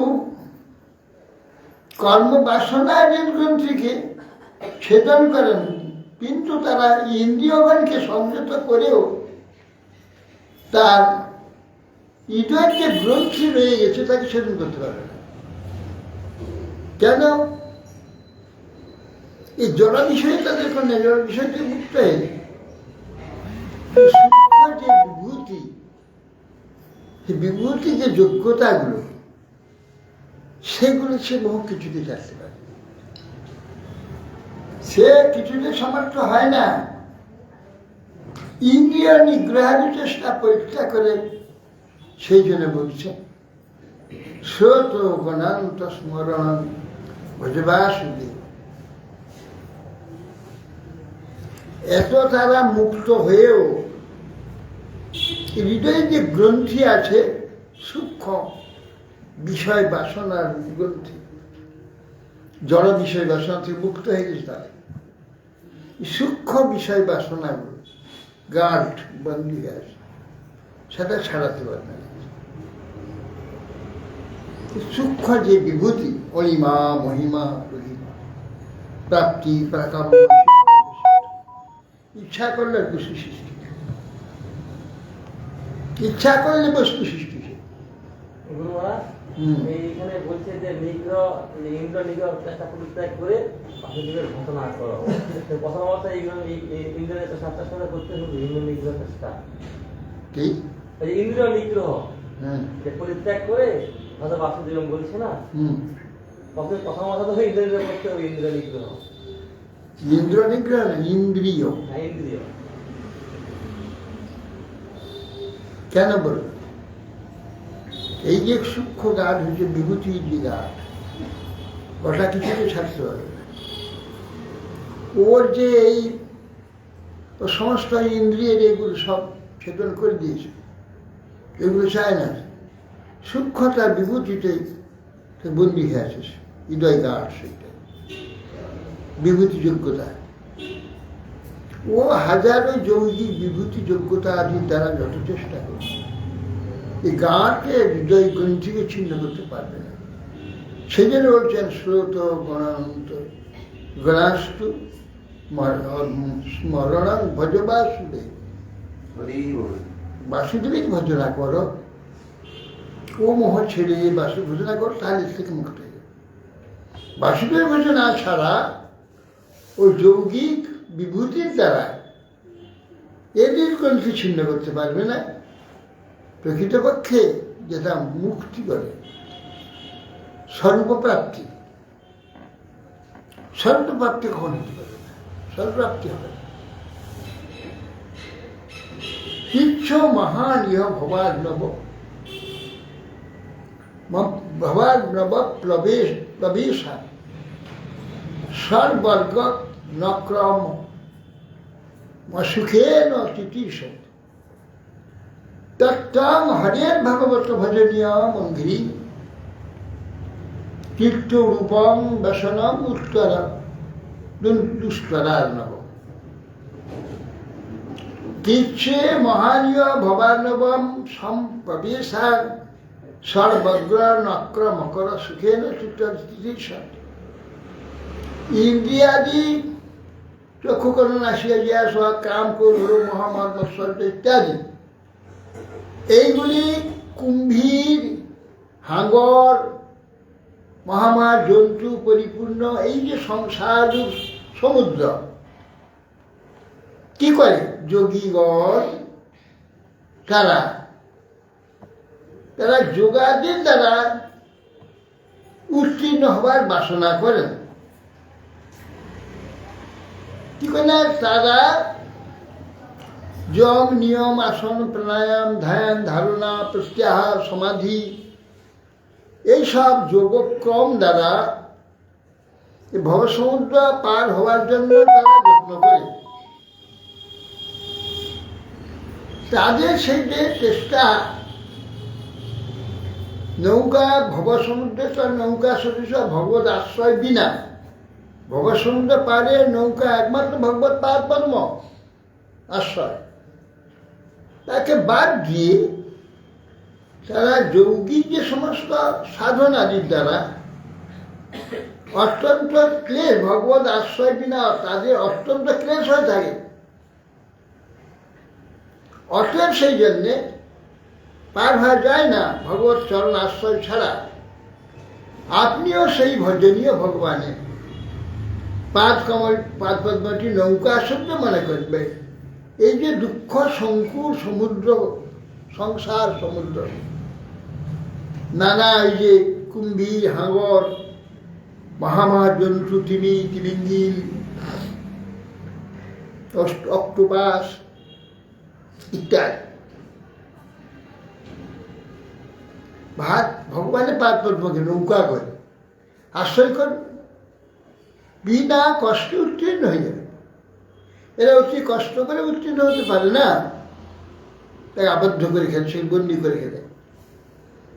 কর্মবাসনার গ্রন্থিকে ছেদন করেন, কিন্তু তারা ইন্দ্রিয়গণকে সংযত করেও তার হৃদয়ের যে গ্রন্থি রয়ে গেছে তাকে ছেদন করতে পারে না। কেন? এই জড় বিষয়ে তাদের কোনো জড় বিষয়টি মুক্ত হয়ে সূক্ষ্ম যে বিভূতি, সেই বিভূতি যে যোগ্যতাগুলো, সেগুলো সে বহু কিছুতে জানতে পারে। সে কিছুতে সমর্থ হয় না, ইন্দ্রিয় নিগ্রহের চেষ্টা পরীক্ষা করে। সেই জন্য বলছে শ্রোত গণান্ত স্মরণ ভজবাসুদেব। এত তারা মুক্ত হয়েও হৃদয়ে যে গ্রন্থি আছে সূক্ষ্ম বিষয় বাসনার গ্রন্থি, জড় বিষয় বাসনা থেকে মুক্ত হয়ে গেছে, তারা সূক্ষ্ম বিষয় বাসনাগুলো গাঢ় বন্দী আছে, সেটা ছাড়াতে পারবে না। সূক্ষ্ম যে বিভূতি, অণিমা মহিমা রহিমা প্রাপ্তি প্রাকাম, ইচ্ছা করলে বস্তু সৃষ্টি, ইচ্ছা করলে বস্তু সৃষ্টি। এইখানে বলছে যে নিগ্রহ, ইন্দ্র নিগ্রহ চেষ্টা পরিত্যাগ করে বাসুদেবের ঘটনা করো। প্রথম অবস্থায় ইন্দ্রের চেষ্টা করতে হবে, ইন্দ্র নিগ্রহ চেষ্টা, ঠিক ইন্দ্র নিগ্রহ পরিত্যাগ করে হয়তো বাসুদেব বলছে না, প্রথম অবস্থা তো ইন্দ্র নিগ্রহ করতে হবে, ইন্দ্র নিগ্রহ। ইন্দ্র নিগ্রহ না, ইন্দ্রিয়। হ্যাঁ, ইন্দ্রিয়। কেন বলব? এই যে সূক্ষ্ম গাঢ় হচ্ছে বিভূতির যে গাঢ়, ওটা কিছুতে ছাড়তে পারবে না। ওর যে এই ও সমস্ত ইন্দ্রিয়ের এগুলো সব ছেদন করে দিয়েছে, এগুলো চায় না। সূক্ষ্মতার বিভূতিতেই বন্দী হয়ে আছে, হৃদয় গাঢ় সেইটা বিভূতি যোগ্যতা। ও হাজারো যৌগিক বিভূতি যোগ্যতা আদির দ্বারা যত চেষ্টা করছে, এই গাঁটকে হৃদয় গ্রন্থিকে ছিন্ন করতে পারবে না। সেই জন্য বলছেন শ্রোত গণান্ত গণাস্তু স্মরণং ভজ বাসুদেব, বাসুদেবের ভজনা করো, ও মোহ ছেড়ে বাসু ভজনা করো, তাহলে থেকে মুক্ত হয়ে যাবে। বাসুদেব ভজনা ছাড়া ওই যৌগিক বিভূতির দ্বারা এদের গ্রন্থি ছিন্ন করতে পারবে না। প্রকৃতপক্ষে যেটা মুক্তি করে, সর্বপ্রাপ্তি, সর্বপ্রাপ্তি কখন হতে পারবে না, সর্বপ্রাপ্তি হবে না। ইচ্ছ মহান ইহ ভবার্ণব ভবার্ণব প্রবেশা সর্বর্গ নক্রম সুখেন তিতিষৎ তত্ত্বং হরের ভগবত ভজনীয় মন্দিরী তীর্থরূপং ব্যসনম উত্তর দুস্তরার্ণব। তীর্থে মহানীয় ভবার্ণবম সম্প্রবেশার সর্বগ্র নক্র মকর সুখেন তিতিষৎ। ইন্দ্রিয়াদি চক্ষুকরণ আসিয়া জিয়া সোহাগ কাম করল মহামর্ম ইত্যাদি, এইগুলি কুম্ভীর, হাঙ্গর, মহামার জন্তু পরিপূর্ণ এই যে সংসার সমুদ্র কি করে যোগীগণ, তারা যোগাদের দ্বারা উত্তীর্ণ হবার বাসনা করেন। কি করে না, তারা যম নিয়ম আসন প্রাণায়াম ধ্যান ধারণা প্রত্যাহার সমাধি এইসব যোগক্রম দ্বারা ভবসমুদ্র পার হওয়ার জন্য তারা যত্ন করে। তাদের সেই যে চেষ্টা, নৌকা ভবসমুদ্রে তার নৌকা সদৃশ ভগবত আশ্রয় বিনা ভবসমুদ্র পারে নৌকা একমাত্র ভগবত পাদ পদ্ম আশ্রয়, তাকে বাদ দিয়ে তারা যৌগিক যে সমস্ত সাধনাদির দ্বারা অত্যন্ত ক্লেশ, ভগবত আশ্রয় বিনা তাদের অত্যন্ত ক্লেশ হয়ে থাকে। অতএব সেই জন্যে পার হওয়া যায় না ভগবত চরণ আশ্রয় ছাড়া। আপনিও সেই ভজনীয় ভগবানের পাদ পদ্মটি নৌকা শব্দ মনে করবে। এই যে দুঃখ শঙ্কুর সমুদ্র, সংসার সমুদ্র, নানা এই যে কুম্ভীর, হাঙর, মহামার জন্তু, তিমি, তিমিঙ্গিল, অক্টোপাস ইত্যাদি, ভগবানের পাদ পদ্মকে নৌকা করে আশ্রয় করবে, বিনা কষ্টে উত্তীর্ণ হয়ে যাবে। এরা অতি কষ্ট করে উত্তীর্ণ হতে পারে না, তাই আবদ্ধ করে খেলে, সেই বন্দি করে খেলে,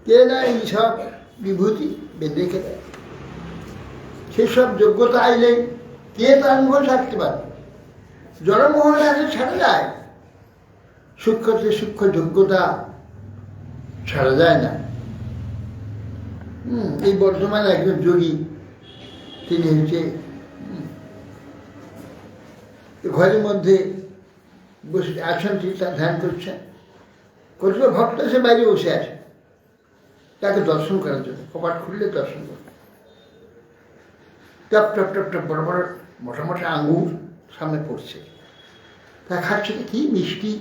কে না এইসব বিভূতি বেঁধে খেলে। সেসব যোগ্যতা আইলে কে তার মুখ ছাড়তে পারে? জড়মোহনে আগে ছাড়া যায়, সূক্ষ্মতে সূক্ষ্ম যোগ্যতা ছাড়া যায় না। এই বর্তমানে একজন যোগী, তিনি হচ্ছে ঘরের মধ্যে বসে আছেন, তিনি তার ধ্যান করছেন, কতগুলো ভক্ত সে বাইরে বসে আছে তাকে দর্শন করার জন্য। কপাট খুললে দর্শন করে, টপ টপ টপ টপ বড় বড় মোটা মোটা আঙ্গুর সামনে পড়ছে, তা খাচ্ছে, কি মিষ্টি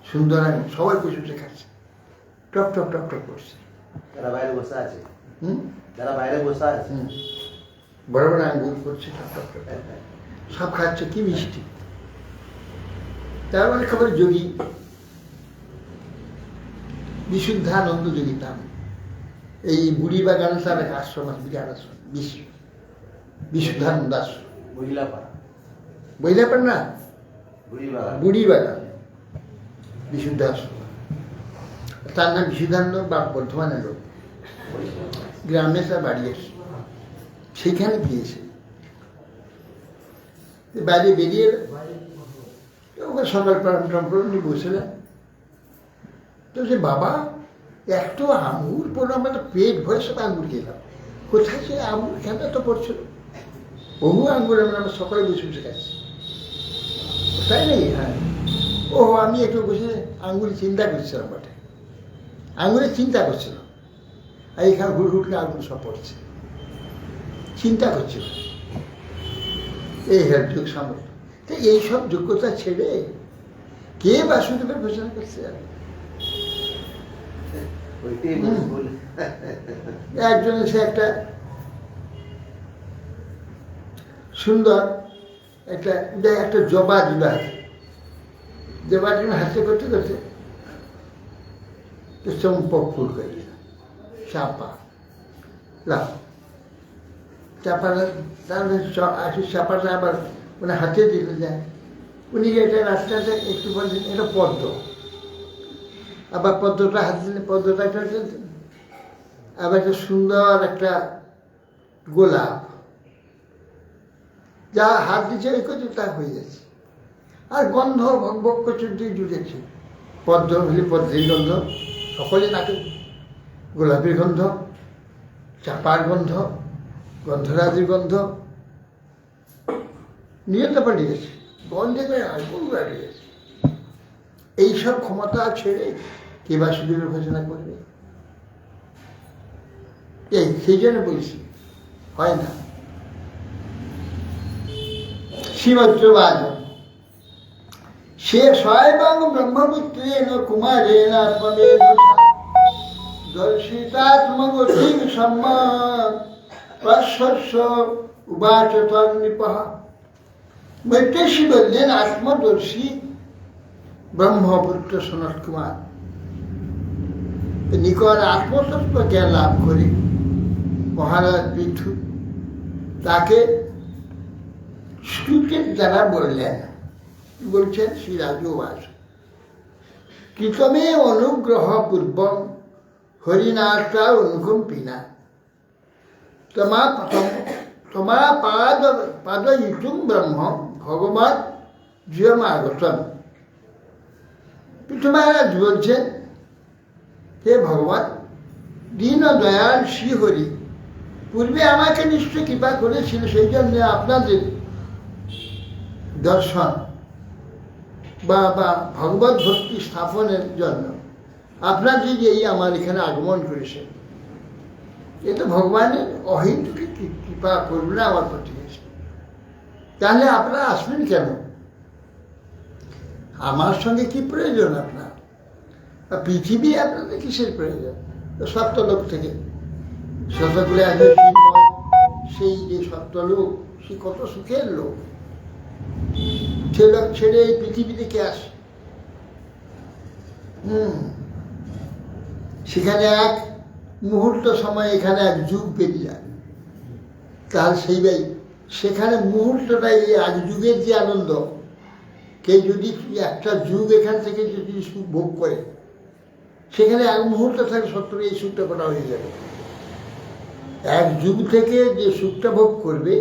সুন্দর আঙ্গুর, সবাই বসে বসে খাচ্ছে, টপ টপ টপ টপ করছে। যারা বাইরে বসে আছে, যারা বাইরে বসে আছে, বড় বড় আঙ্গুর করছে, টপ টপ টপ সব খাচ্ছে, কি মিষ্টি। তার মানে খবর যোগী, বিশুদ্ধানন্দ যোগী নাম। এই বুড়ি বাগানে তার এক আশ্রম আছে, বিরাট আশ্রম, বিশুদ্ধানন্দ আশ্রম, মহিলাপাড়া। বইলাপাড়া না, বুড়িবাগান বিশুদ্ধাস, তার নাম বিশুদ্ধানন্দ বা বর্ধমানের লোক, গ্রামে তার বাড়ি এসে সেখানে গিয়েছে। বাইরে বেরিয়ে ওখানে সকাল প্রাণ নিয়ে বসেলেন। তো সে বাবা একটু আঙুর পড়লো, আমরা পেট ভরে সব আঙুর খেলাম। কোথায় সে আঙুর খেতে তো পড়ছিল, বহু আঙুর আমরা সকালে বসে বসে খাচ্ছি, তাই নাকি? হ্যাঁ, ও আমি একটু বসে আঙুরে চিন্তা করছিলাম, বটে আঙুরে চিন্তা করছিলাম, আর এখানে হুড়হুড়কে আঙুর সব পড়ছে, চিন্তা করছিল এই হেল্প যুগ সামনে। তো এইসব যোগ্যতা ছেড়ে কে বাসুদেবের ঘোষণা করছে? একজন এসে একটা সুন্দর একটা জবা দিল হাতে, জবা দিল হাতে করতে করতে চম্পক ফুল করে দিল, চাপা লাভ চাপা, তাহলে চাপাটা আবার মানে হাতে দিতে যায়। উনি এটা রাস্তাতে একটু বলছেন এটা পদ্ম, আবার পদ্মটা হাতে দিলে পদ্মটা একটা আবার একটা সুন্দর একটা গোলাপ, যা হাত দিচ্ছে ওই করছে তা হয়ে যাচ্ছে। আর গন্ধ ভক করছে জুড়েছে, পদ্ম হলে পদ্মের গন্ধ, সকলে নাকে গোলাপের গন্ধ, চাপার গন্ধ, গন্ধরাজির গন্ধ, নিয়ত পাল্টে গেছে, গন্ধে আগুন বাড়িয়ে গেছে। এইসব ক্ষমতা ছেড়ে কে বাসুদেবের ঘোষণা করবে? এই সেই জন্য বলছি হয় না। শ্রীমদ্রবাদ সে স্বয়ং ব্রহ্মপুত্রেণ কুমারেণ আত্মবেদ দর্শিতাত্মগতি সম্মান প্রশস্য উবাচ তন্নিপঃ। মৈত্রেয়ী বললেন আত্মদর্শী ব্রহ্মপুত্র সনত কুমার নিকট আত্মতত্ত্ব জ্ঞান লাভ করে মহারাজ পৃথু তাকে স্তুতির দ্বারা বললেন, বলছেন শ্রী রাজুবাস, কৃতমে অনুগ্রহ পূর্বক হরিনাথা অনুকম্পিনা তোমা পাদয়িতুম ব্রহ্ম ভগবান জীবমাগতম। পৃথু মহারাজ বলছেন, হে ভগবান দীন দয়াল শ্রীহরি পূর্বে আমাকে নিশ্চয় কৃপা করেছিল, সেই জন্য আপনাদের দর্শন বা ভগবত ভক্তি স্থাপনের জন্য আপনাদের এই আমার এখানে আগমন করেছেন। এ তো ভগবানের অহিন্দুকে কৃপা করবে না আমার প্রতি এসে, তাহলে আপনারা আসবেন কেন? আমার সঙ্গে কি প্রয়োজন আপনার? পৃথিবী আপনাদের কিসের প্রয়োজন? সত্যলোক থেকে শতগুলো আসবে, সেই যে সত্যলোক সে কত সুখের লোক, সে লোক ছেড়ে এই পৃথিবী থেকে আসে। সেখানে এক মুহূর্ত সময় এখানে এক যুগ পেরিয়ে যায়, তাহলে সেইভাবে সেখানে মুহূর্তটা এই এক যুগের যে আনন্দ, কে যদি একটা যুগ এখান থেকে যদি সুখ ভোগ করে, সেখানে এক মুহূর্ত থাকে সত্তর এই সুখটা করা হয়ে যাবে। এক যুগ থেকে যে সুখটা ভোগ করবে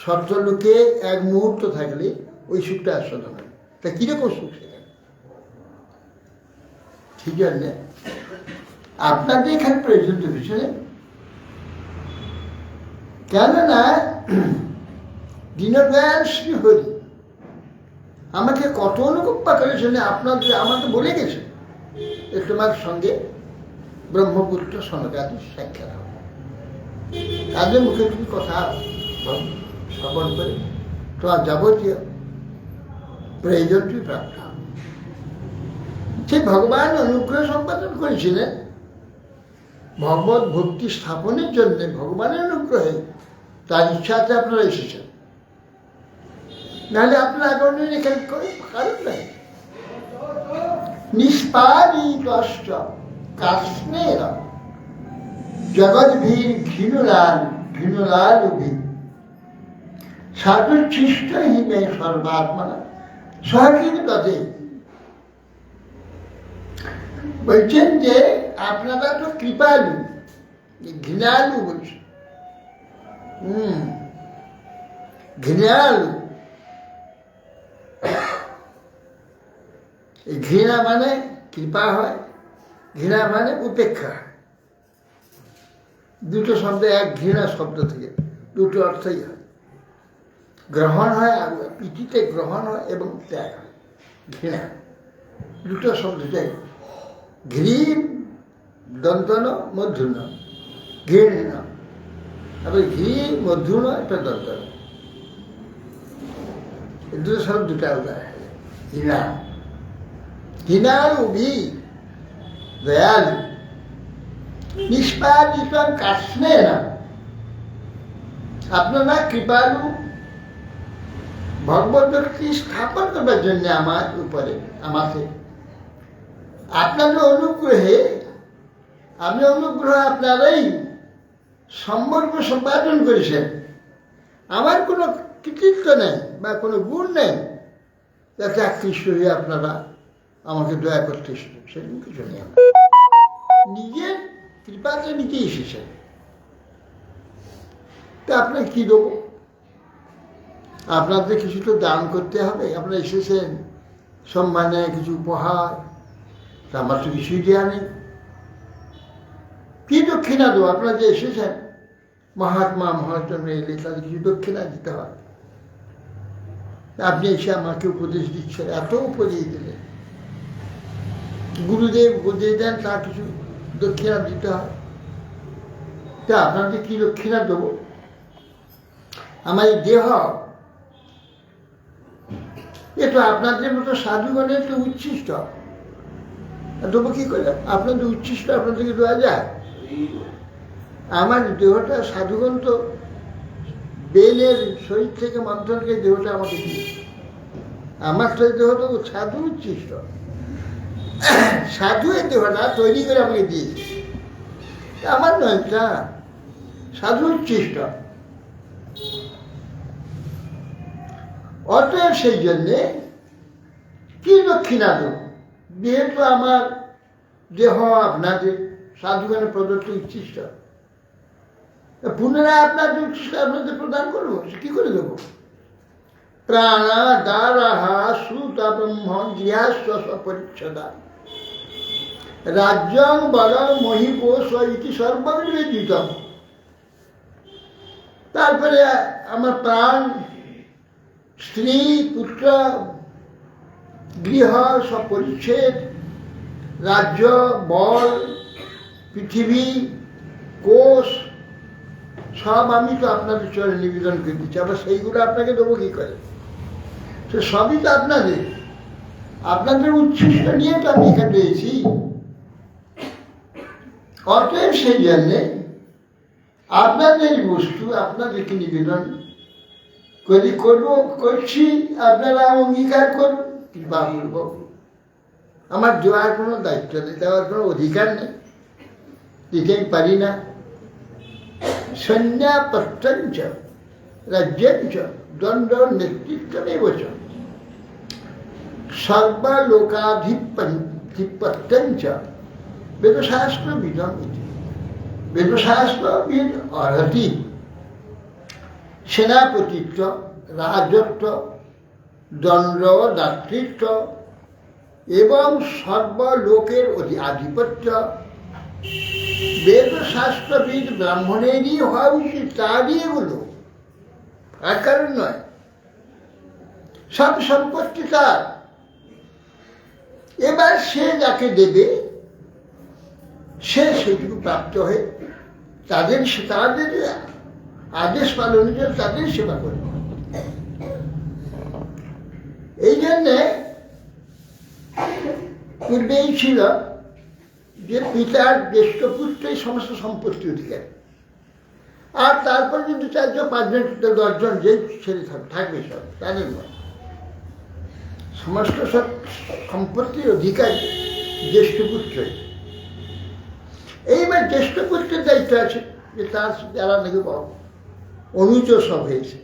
সত্যলোকে এক মুহূর্ত থাকলে ওই সুখটা আস্বাদন হবে। তা কিরকম সুখ সেখানে? ঠিক আছে, আপনাদের এখানে প্রয়োজন তো পিছনে, কেননা দীনদয়াল শ্রীহরি আমাকে কত অনুকম্পা করেছেন, আপনাদের আমাকে বলে গেছে তোমার সঙ্গে ব্রহ্মপুত্র সনকাদি সাক্ষাৎ হবে, তাদের মুখে তুমি কথা শ্রবণ করে তোমার যাবতীয় প্রয়োজনটি প্রাপ্ত হবে। সে ভগবান অনুগ্রহ সম্পাদন করেছিলেন ভগবত ভক্তি স্থাপনের জন্য, ভগবানের অনুগ্রহে তার ইচ্ছাতে আপনারা এসেছেন, নাহলে আপনারা আগামী এখানে কারণ নাই। নিষ্পাদিত কাশ্মের জগদ্ভীর ঘৃণলাল উভি সাধুচ্ছিষ্ট হিমে সর্বাত্মনা সহযোগিতাতে বলছেন যে আপনারা তো কৃপালু, ঘৃণালু বলছেন। ঘৃণালু, ঘৃণা মানে কৃপা হয়, ঘৃণা মানে উপেক্ষা। দুটো শব্দ, এক ঘৃণা শব্দ থেকে দুটো অর্থই হয়। গ্রহণ হয়, পিঠিতে গ্রহণ হয় এবং ত্যাগ হয়। ঘৃণা দুটো শব্দটাই, ঘৃণ দন্তন মধ্যূর্ণ, ঘৃণ আবার ঘি মধ্যূর্ণ একটা দন্তন, দুটো শব্দ দুটো আলাদা। ঘৃণা, ঘৃণালু বি দয়ালু নিষ্পাদিতং কাষ্ণেন। আপনারা কৃপালু, ভগবত ভক্তি স্থাপন করবার জন্য আমার উপরে, আমাকে আপনাদের অনুগ্রহে, আপনি অনুগ্রহ আপনারাই সম্পর্ক সম্পাদন করেছেন। আমার কোনো কৃতিত্ব নেই বা কোনো গুণ নেই যাতে আকৃষ্ট হয়ে আপনারা আমাকে দয়া করতে এসেছেন, সেরকম কিছু নেই। নিজের কৃপাতে নিজে এসেছেন, তা আপনাকে কি দেবো? আপনাদের কিছু তো দান করতে হবে। আপনারা এসেছেন সম্মানে কিছু উপহার, তা আমার তো কিছুই দেওয়া নেই। কি দক্ষিণা দেবো? আপনারা যে এসেছেন, মহাত্মা মহাত্মা এলে তাদের কিছু দক্ষিণা দিতে হয়। আপনি এসে আমাকে উপদেশ দিচ্ছেন, এত উপদেশ দিলেন, গুরুদেব উপদেশ দেন, তার কিছু দক্ষিণা দিতে হয়। তা আপনাদের কি দক্ষিণা দেবো? আমার এই দেহ, এ তো আপনাদের মতো সাধুগণের তো উচ্ছিষ্ট, দেবো কি করে? আপনাদের উচ্ছিষ্ট আপনাদেরকে দেওয়া যায়? আমার দেহটা সাধুগণ তো বেলের শরীর থেকে মন্থনকে দেহটা আমাকে দিয়েছে। আমার তো দেহ তো সাধু উচ্ছিষ্ট, সাধু এই দেহটা তৈরি করে আমাকে দিয়েছে, আমার নয়, তা সাধু উচ্ছিষ্ট। অতএব সেই জন্যে কি দক্ষিণা দেব? যেহেতু আমার দেহ আপনাদের সাধুগণের প্রদত্ত উচ্ছিষ্ট, পুনরায় আপনাদের উচ্ছিষ্ট আপনাদের প্রদান করবো, কি করে দেবো? প্রাণা দ্বারাহা সুতা ব্রহ্ম গৃহাস্ব পরিচ্ছদা রাজ্যং বলং মহিপোষ ইতি সর্বনিবেদিতম। তারপরে আমার প্রাণ, স্ত্রী, পুত্র, গৃহ সব পরিচ্ছেদ, রাজ্য, বল, পৃথিবী, কোষ সব আমি তো আপনাদের চরণে নিবেদন করে দিচ্ছি। আবার সেইগুলো আপনাকে দেবো কি করে? সে সবই তো আপনাদের, আপনাদের উচ্ছিষ্ট নিয়ে তো আমি এখানে রয়েছি। অতএব সেই জন্যে আপনাদের বস্তু আপনাদেরকে নিবেদন করছি, আপনারা অঙ্গীকার করুন, কৃপা করব। আমার দেওয়ার কোনো দায়িত্ব নেই, দেওয়ার কোনো অধিকার নেই, দিতে আমি পারি না। সন্ন্যাপত্যঞ্চ রাজ্যঞ্চ দণ্ড নেতৃত্বমেব চ সর্বলোকাধিপত্যঞ্চ বেদশাস্ত্রবিদম ইতি। বেদশাস্ত্রবিদ অর্হতি সেনাপতিত্ব, রাজত্ব, দণ্ড, দাতৃত্ব এবং সর্বলোকের আধিপত্য বেদশাস্ত্রবিদ ব্রাহ্মণেরই হওয়া উচিত, তারই এগুলো, আর কারণ নয়। সব সম্পত্তি তার। এবার সে যাকে দেবে সে সেটুকু প্রাপ্ত হয়ে তাদের আদেশ পালনের জন্য তাদের সেবা করবে। এই জন্যে পূর্বেই ছিল যে পিতার জ্যেষ্ঠ পুত্রই সমস্ত সম্পত্তি অধিকারী, আর তারপর কিন্তু 4 জন 5 জন 10 জন যে ছেলে থাকবে সব তাদের নয়, সমস্ত সব সম্পত্তির অধিকারী জ্যেষ্ঠ পুত্রই। এইবার জ্যেষ্ঠ পুত্রের দায়িত্ব আছে যে তার যারা নাকি অনুচ সব হয়েছে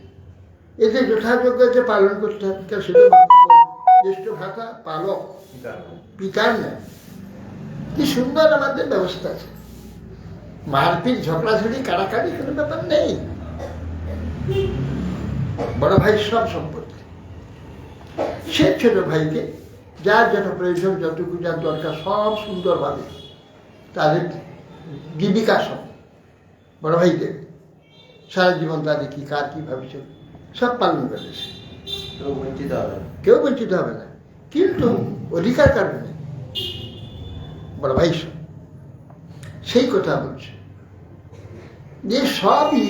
এদের যথাযোগ্যতা পালন করতে হবে, সেটা জ্যেষ্ঠ ভ্রাতা পালক, পিতার নেই। কি সুন্দর আমাদের ব্যবস্থা আছে, মারপিট ঝগড়াঝড়ি কাড়াকাড়ি কোনো ব্যাপার নেই। বড় ভাই সব সম্পত্তি, সে ছোট ভাইকে যার যেটা প্রয়োজন, যতটুকু যার দরকার সব সুন্দরভাবে তাদের জীবিকা সব বড় ভাই দেবে। সারা জীবন তাদের কি কার কীভাবে চলবে সব পালন করেছে, কেউ বঞ্চিত হবে না। কিন্তু অধিকার কারণে নেই, বড় ভাই সব সেই কথা বলছে যে সবই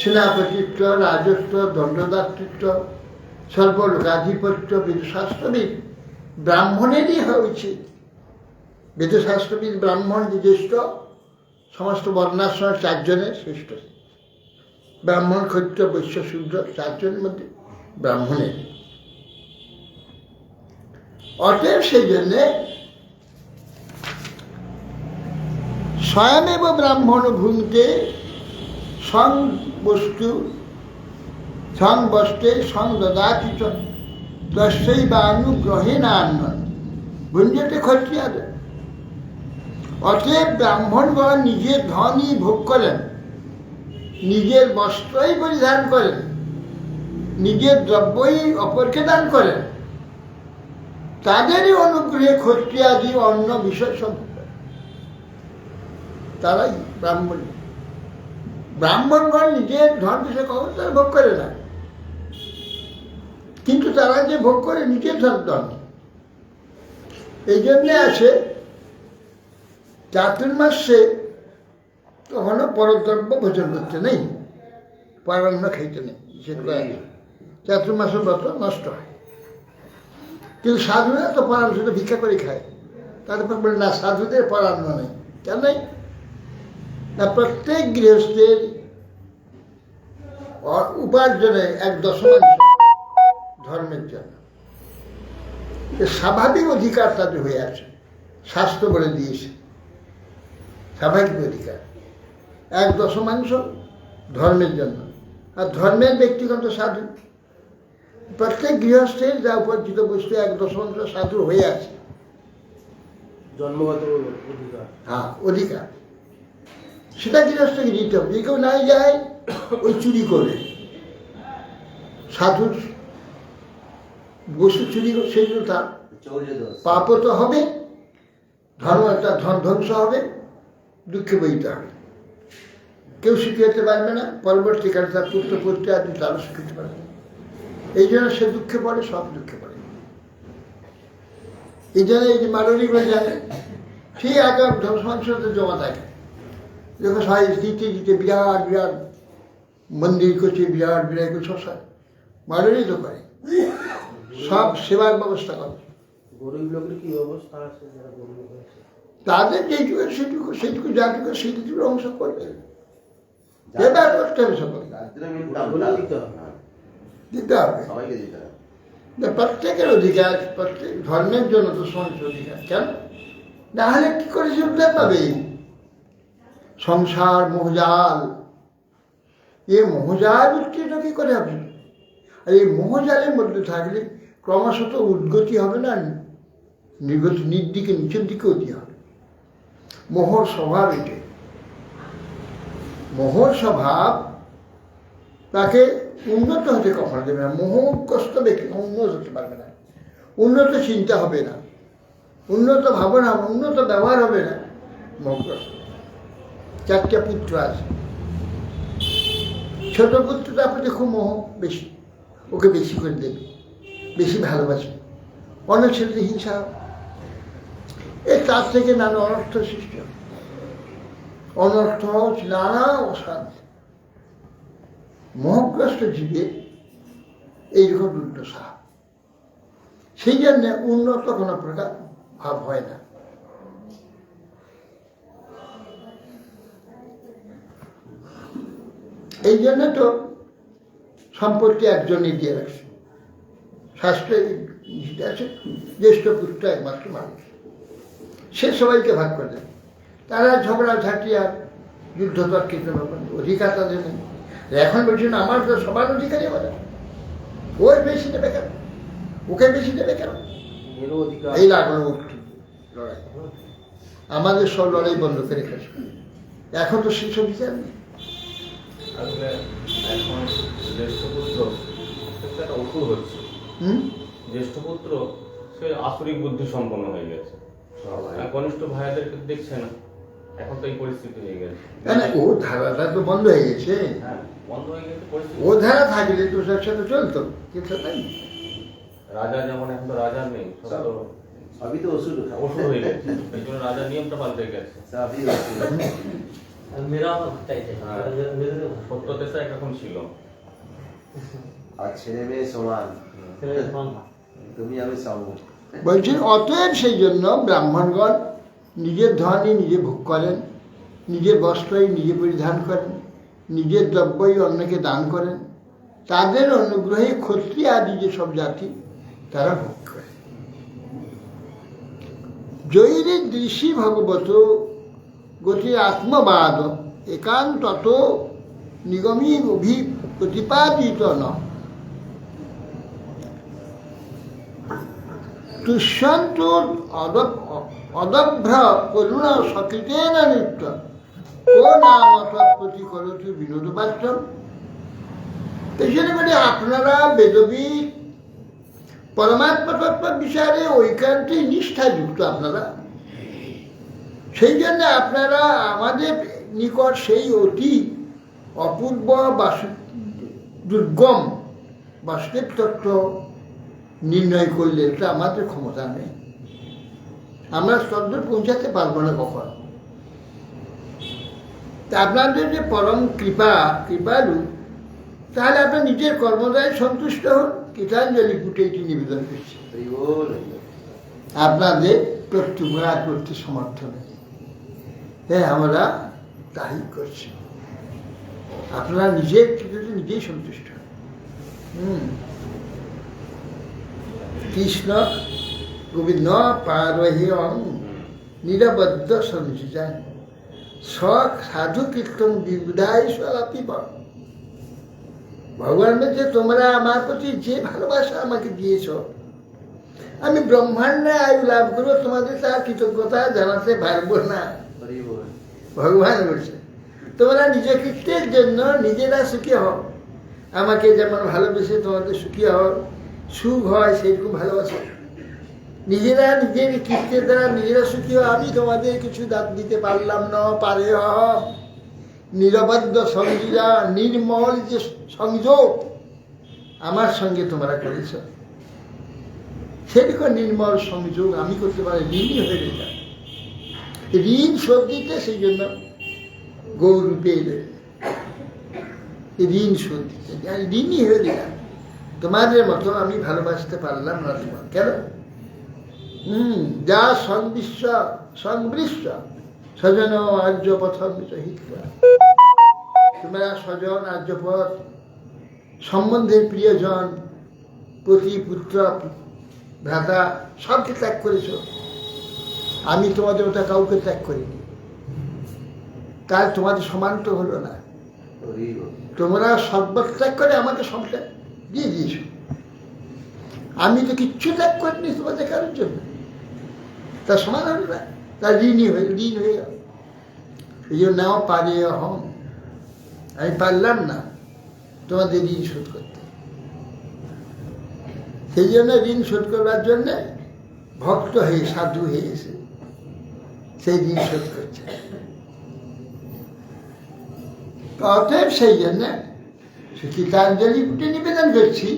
সেনাপতিত্ব, রাজত্ব, দণ্ডদাতৃত্ব, স্বল্প লোকাধিপত্য, বেদশাস্ত্রবিদ ব্রাহ্মণেরই হওয়া উচিত। বেদশাস্ত্রবিদ ব্রাহ্মণ যে জ্যেষ্ঠ, সমস্ত বর্ণাশ্রম 4 জনের শ্রেষ্ঠ। ব্রাহ্মণ, ক্ষত্রিয়, বৈশ্য, শূদ্র 4 জনের মধ্যে ব্রাহ্মণের। অতএব সেই জন্যে স্বয়মেব ব্রাহ্মণ ভূমিতে সং বস্তু সং বস্তে সং দদাতি তস্যই বা অনুগ্রহে না আন্নন ভুঞ্জতে ক্ষত্রিয়াদের। অতএব ব্রাহ্মণগণ নিজের ধনই ভোগ করেন, নিজের বস্ত্রই পরিধান করেন, নিজের দ্রব্যই অপরকে দান করেন, তাদেরই অনুগ্রহে ক্ষত্রিয়াদি অন্য বিষয় সম্ভব। তারাই ব্রাহ্মণ। ব্রাহ্মণগণ নিজের ধন বিষয় কখন তারা ভোগ করে না, কিন্তু তারা যে ভোগ করে নিজের ধন। এই জন্যে আছে চাতুর্মাসে কখনো পরদ্রব্য ভোজন করতে নেই, পরান্ন খাইতে নেই, চাতুর্মাসে ব্রত নষ্ট হয়। কিন্তু সাধুরা তো পরান্ন শুধু ভিক্ষা করে খায়, তারপর বলে না সাধুদের পরান্ন নেই। কেন নেই না, প্রত্যেক গৃহস্থের উপার্জনে 1/10 ধর্মের জন্য স্বাভাবিক অধিকার তাদের হয়ে আছে, শাস্ত্র বলে দিয়েছে স্বাভাবিক অধিকার 1/10 ধর্মের জন্য। আর ধর্মের ব্যক্তিগত সাধু, প্রত্যেক গৃহস্থের যা উপার্জিত বস্তু 1/10 সাধু হয়ে আছে, জন্মগত অধিকার। হ্যাঁ, অধিকার সেটা গৃহস্থকে দিতে হবে। যে কেউ নাই যায় ওই চুরি করে, সাধুর বস্তু চুরি করে, সেগুলো তার পাপও তো হবে, ধর্ম একটা ধন ধ্বংস হবে, দুঃখে বইতে হবে। কেউ সুখী হতে পারবে না, পরবর্তীকালে তার পুত্র পুত্র আদি তারও সুখী হতে পারবে না। এই জন্য সে দুঃখে পড়ে, সব দুঃখে পড়ে। এই জন্য এই যে মারোয়ারিগুলো জানে সেই আগে ধ্বংসাংশতে জমা থাকে, যখন সবাই দিতে দিতে বিরাট বিরাট মন্দির করছে, বিরাট বিরাট করে শ্মশান মারোয়ারি তো করে, সব সেবার ব্যবস্থা করে। গরিব লোকের কি অবস্থা আছে, যারা গরিব লোক আছে তাদের যেটুকু সেটুকু যাটুকু সেইটুকু অংশ করবে, এবার করতে হবে সকলকে দিতে হবে। প্রত্যেকের অধিকার, প্রত্যেক ধর্মের জন্য তো সমান অধিকার। কেন না হলে কি করে চলতে পাবে? সংসার মোহজাল, এ মোহজাল উত্তীর্ণ কি করে হবে? আর এই মোহজালের মধ্যে থাকলে ক্রমশত উদ্গতি হবে না, নির্গতি নির্দিকে নিচের দিকে অতি হবে। মোহর স্বভাব এটাই, মোহর স্বভাব তাকে উন্নত হতে কখনো দেবে না। মোহগ্রস্ত ব্যক্তি উন্নত হতে পারবে না, উন্নত চিন্তা হবে না, উন্নত ভাবনা, উন্নত ব্যবহার হবে না। মোহগ্রস্ত 4টা পুত্র আছে, ছোট পুত্রটার প্রতি খুব মোহ বেশি, ওকে বেশি করে দেবে, বেশি ভালোবাসবে। অনেক ছেলেদের হিংসা, এর তার থেকে নানা অনর্থ সৃষ্টি হবে, অনর্থ নানা অশান্তি। মোহগ্রস্ত জীবে এইরকম দুর্দশা, সেই জন্য উন্নত কোনো প্রকার ভাব হয় না। এই জন্য তো সম্পত্তি একজনই দিয়ে রাখছে, শাস্ত্রে আছে জ্যেষ্ঠ পুত্র একমাত্র মানুষ, সে সবাইকে ভাগ করে দেয়। তারা ঝগড়া ঝাঁটি আর যুদ্ধ তর্কিত অধিকার তাদের নেই। এখন বলছেন আমার তো সবার অধিকারই বলে, ওর বেশি নেবে কেন? ওকে বেশি দেবে কেন? এরও অধিকার এই লাগলো মুক্তি লড়াই। আমাদের সব লড়াই বন্ধ করে রেখেছে। এখন তো শীর্ষ বিচার নেই। আসলে এখন জ্যেষ্ঠ পুত্র একটা অসুর হচ্ছে। হুম? জ্যেষ্ঠ পুত্র সে আসরিক বুদ্ধি সম্পন্ন হয়ে গেছে, আর কনিষ্ঠ ভাইয়াদেরকে দেখছে না। এখন তো এই পরিস্থিতি হয়ে গেছে। না, ও ধারাটা তো বন্ধ হয়ে গেছে। হ্যাঁ, বন্ধ হয়ে গেছে পরিস্থিতি। ও ধারা থাকলে তো তার সাথে চলতো, কিন্তু তাই রাজা যেমন এখন তো রাজা নেই, সব তো अभी तो असुर है। অসুর হয়ে গেছে। এই জন্য রাজার নিয়মটা পাল্টে গেছে। अभी असुर है। মেয়েরা আমার চাইছে মেয়েদের সত্যতেশা একরকম ছিল। আর ছেলে মেয়ে সমান, ছেলেদের সমান না। তুমি আমি সম। বলছেন অতএব সেই জন্য ব্রাহ্মণগণ নিজের ধনই নিজে ভোগ করেন, নিজের বস্ত্রই নিজে পরিধান করেন, নিজের দ্রব্যই অন্যকে দান করেন। তাদের অনুগ্রহে ক্ষত্রিয় আদি যে সব জাতি তারা ভোগ করে। জৈরে দৃশি ভগবত গতি আত্মবাদ একান্তত নিগমী প্রতিপাদিত ন তুষ্যন্ত অদভ্র করুণ সকৃতেন নিত্য কো নাম তৎপ্রতি করতু বিনোদ বাচ্চম। পেছনে মানে আপনারা বেদবিদ পরমাত্মা তত্ত্ব বিচারে ঐকান্তিক নিষ্ঠাযুক্ত আপনারা, সেই জন্য আপনারা আমাদের নিকট সেই অতি অপূর্ব দুর্গম বাসুদেব তত্ত্ব নির্ণয় করলে এটা আমাদের ক্ষমতা নেই, আমরা তদ্দূর পৌঁছাতে পারবো না কখন। তা আপনাদের যে পরম কৃপালু, তাহলে আপনার নিজের কর্মদায় সন্তুষ্ট হন। গীতাঞ্জলি পুটে এটি নিবেদন করছি, আপনাদের প্রত্যুপকার করতে সমর্থ নেই। হ্যাঁ, আমরা তাই করছি। আপনারা নিজের নিজেই সন্তুষ্ট হন। কৃষ্ণ গোবিন্দ পারহে অং নিরবদ্ধ সঞ্চিতায় শখ সাধু কীর্তন বিবুধায় সরাপি বল। ভগবান বলছে, তোমরা আমার প্রতি যে ভালোবাসা আমাকে দিয়েছ, আমি ব্রহ্মাণ্ডে আয়ু লাভ করবো, তোমাদের তার কৃতজ্ঞতা জানাতে পারবো না। ভগবান বলছে, তোমরা নিজ কৃত্যের জন্য নিজেরা সুখী হও। আমাকে যেমন ভালোবেসে তোমাদের সুখী হও, সুখ হয় সেইরকম ভালোবাসো। নিজেরা নিজের কৃত্যের দ্বারা নিজেরা সুখী হও। আমি তোমাদের কিছু দান দিতে পারলাম না, পারে নিরবদ্ধ সংযোজা, নির্মল যে সংযোগ আমার সঙ্গে তোমরা করেছ, সেরকম নির্মল সংযোগ আমি করতে পারি, ঋণী হয়ে গেলাম। ঋণ শোধ দিতে সেই জন্য গৌরূপে এলেন, ঋণ শোধ দিতে। ঋণী হয়ে গেলাম, তোমাদের মতো আমি ভালোবাসতে পারলাম না তোমার। কেন? যা সংবৃশ্য স্বজন আর্যপথম হিত্বা। তোমরা স্বজন আর্যপথ সম্বন্ধের প্রিয়জন পতি পুত্র ভ্রাতা সবকে ত্যাগ করেছ, আমি তোমাদের ওটা কাউকে ত্যাগ করিনি। তাই তোমাদের সমান তো হলো না। তোমরা সর্বত্যাগ করে আমাকে সবটা দিয়ে দিয়েছ, আমি তো কিচ্ছু ত্যাগ করিনি তোমাদের কারোর জন্য। তা সমান হলো না, তার ঋণ হয়ে গেল। এই জন্য নাও পারে হম, আমি পারলাম না তোমাদের ঋণ শোধ করতে। সেই জন্য ঋণ শোধ করবার জন্য ভক্ত হয়ে সাধু হয়ে এসে সেই ঋণ শোধ করছে। অতএব সেই জন্য গীতাঞ্জলি পুটে নিবেদন করছি।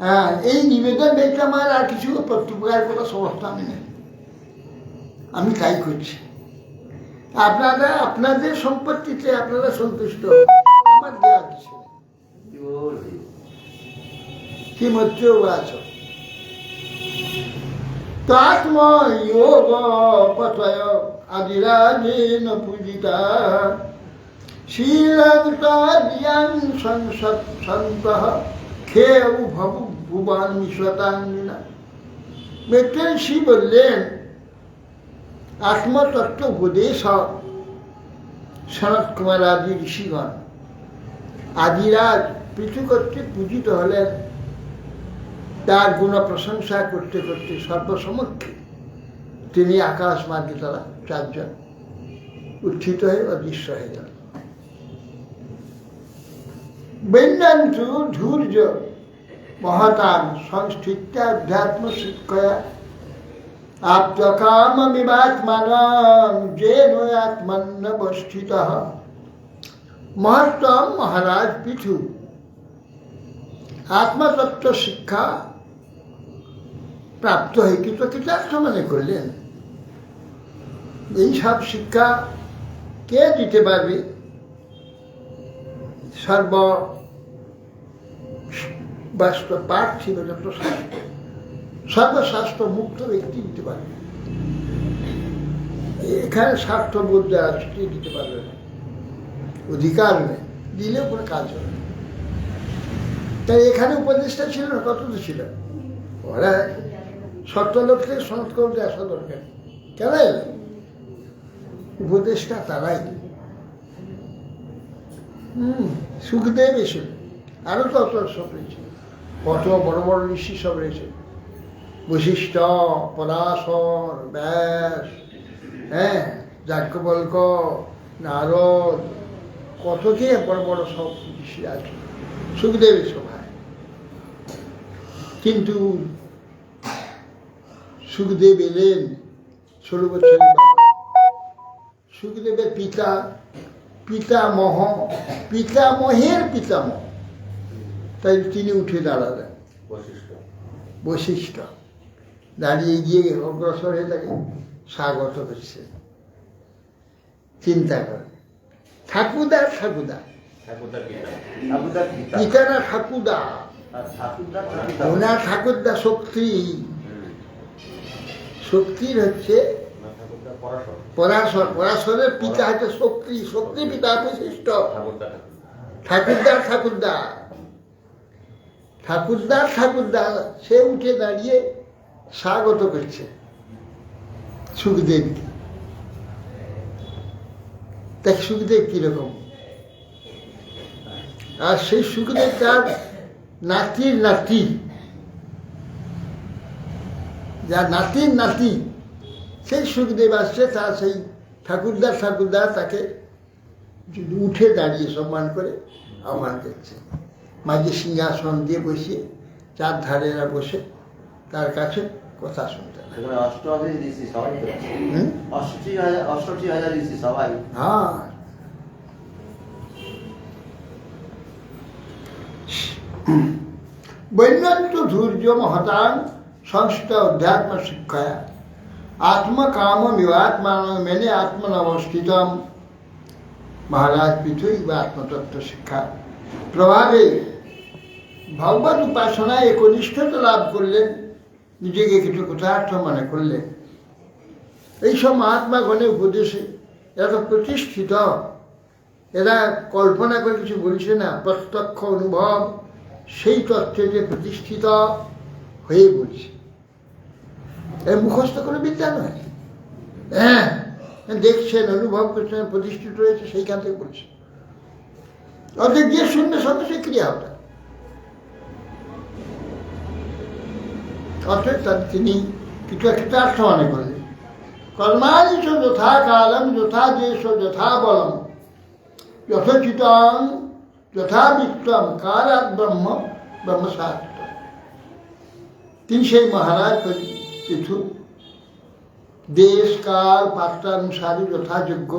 হ্যাঁ, এই নিবেদন দেখে আমার আর কিছু প্রত্যুপকার করার সমস্ত আমি নেই, আমি তাই করছি। আপনারা আপনাদের সম্পত্তিতে আপনারা সন্তুষ্ট, আমার দেওয়া কিছু কি মধ্য আছে। তাত্ময়োগ পতয় আদিরাজেন পূজিতা শীলং সন্তঃ খেউ ভবু ভুবন মিশ্বতাঙ্গিনা। মেট্রেন্সি বললেন, আত্মতত্ত্ব উপদেশ সনত কুমার আদি ঋষিগণ আদিরাজ পৃথু কর্তৃক পূজিত হলেন। তার গুণ প্রশংসা করতে করতে সর্বসমক্ষে তিনি আকাশ মার্গে তারা চারজন উত্থিত হয়ে অদৃশ্য হয়ে গেল। বৈন্যান্তু ধৈর্য মহতাং সংস্থিত্যা অধ্যাত্ম শিক্ষয়া আপ্তকামমিবাত্মানাং যেন আত্মন্যবস্থিতঃ মহত্তম মহারাজ পৃথু আত্মতত্ত্ব শিক্ষা প্রাপ্ত হয়ে কৃতকৃতার্থ মনে করলেন। এই সব শিক্ষা কে দিতে পারবে? সর্ববাস্ত পার্থিব যত শাস্ত্র, সর্বশাস্ত্র মুক্ত ব্যক্তি দিতে পারবে। এখানে স্বার্থবোধ যারা দিতে পারবে না, অধিকার নেই, দিলেও কোনো কাজ হবে না। তাই এখানে উপদেশটা ছিল না, কত তো ছিল। ওরা সত্যলোককে সনদ করতে আসা দরকার কেন? উপদেশটা তারাই। সুখদেব এসে আরো তত সব রয়েছে, কত বড় বড় ঋষি সব রয়েছে, বশিষ্ঠ, পরাশর, ব্যাস, হ্যাঁ, যাজ্ঞবল্ক, নারদ, কত কে বড় বড় সব ঋষি আছে সুখদেবের সভায়। কিন্তু সুখদেব এলেন 16 বছরের বাবা। সুখদেবের পিতা, পিতামহ, পিতামহের পিতামহ, তাই তিনি উঠে দাঁড়ালেন। বশিষ্ঠ দাঁড়িয়ে গিয়ে অগ্রসর হয়ে তাকে স্বাগত করছে। চিন্তা করেন, ঠাকুরদা, ঠাকুরদা পিতা না ঠাকুরদা, ওনার ঠাকুরদা শক্তি, শক্তির হচ্ছে পরাশর, পরাশরের পিতা হচ্ছে শক্তি, শক্তি পিতা বশিষ্ঠ। ঠাকুরদার ঠাকুরদা, ঠাকুরদার ঠাকুরদা, সে উঠে দাঁড়িয়ে স্বাগত করছে সুখদেবকে। দেখ সুখদেব কিরকম। আর সেই সুখদেব তার নাতির নাতি, যার নাতির নাতি, সেই সুখদেব আসছে, তার সেই ঠাকুরদার ঠাকুরদা তাকে উঠে দাঁড়িয়ে সম্মান করে আহ্বান করছে। মাঝে সিংহাসন দিয়ে বসিয়ে চার ধারেরা বসে তার কাছে কথা শুনতে। হ্যাঁ, বৈন্যন্ত ধৈর্য মহতাং সংস্থ অধ্যাত্ম শিক্ষায়া আত্মকামমিবাত্মান মেনে আত্মনবস্থিতম মহারাজ পৃথুই বা আত্মতত্ত্ব শিক্ষা প্রভাবে ভগবত উপাসনায় একনিষ্ঠতা লাভ করলেন, নিজেকে কিছু কৃতার্থ মনে করলেন। এইসব মহাত্মাগণের উপদেশে এরা তো প্রতিষ্ঠিত, এরা কল্পনা করে কিছু বলছে না, প্রত্যক্ষ অনুভব সেই তত্ত্বে প্রতিষ্ঠিত হয়ে বলছে। এর মুখস্থ করে বিদ্যা নয়, হ্যাঁ, দেখছেন, অনুভব করছেন, প্রতিষ্ঠিত রয়েছে, সেইখান থেকে বলছে। অর্ধেক যে শুনবে সঙ্গে সে ক্রিয়া হবে। অর্থাৎ তিনি কিছু কৃতার্থ মনে করলেন। কর্মাণি চ যথা কালম যথা দেশ যথা বলম যথোচিতং যথা বিত্তম কারাত ব্রহ্ম ব্রহ্মশাস্ত্র। তিনি সেই মহারাজ পৃথু দেশ কাল পাত্রানুসারী যথাযোগ্য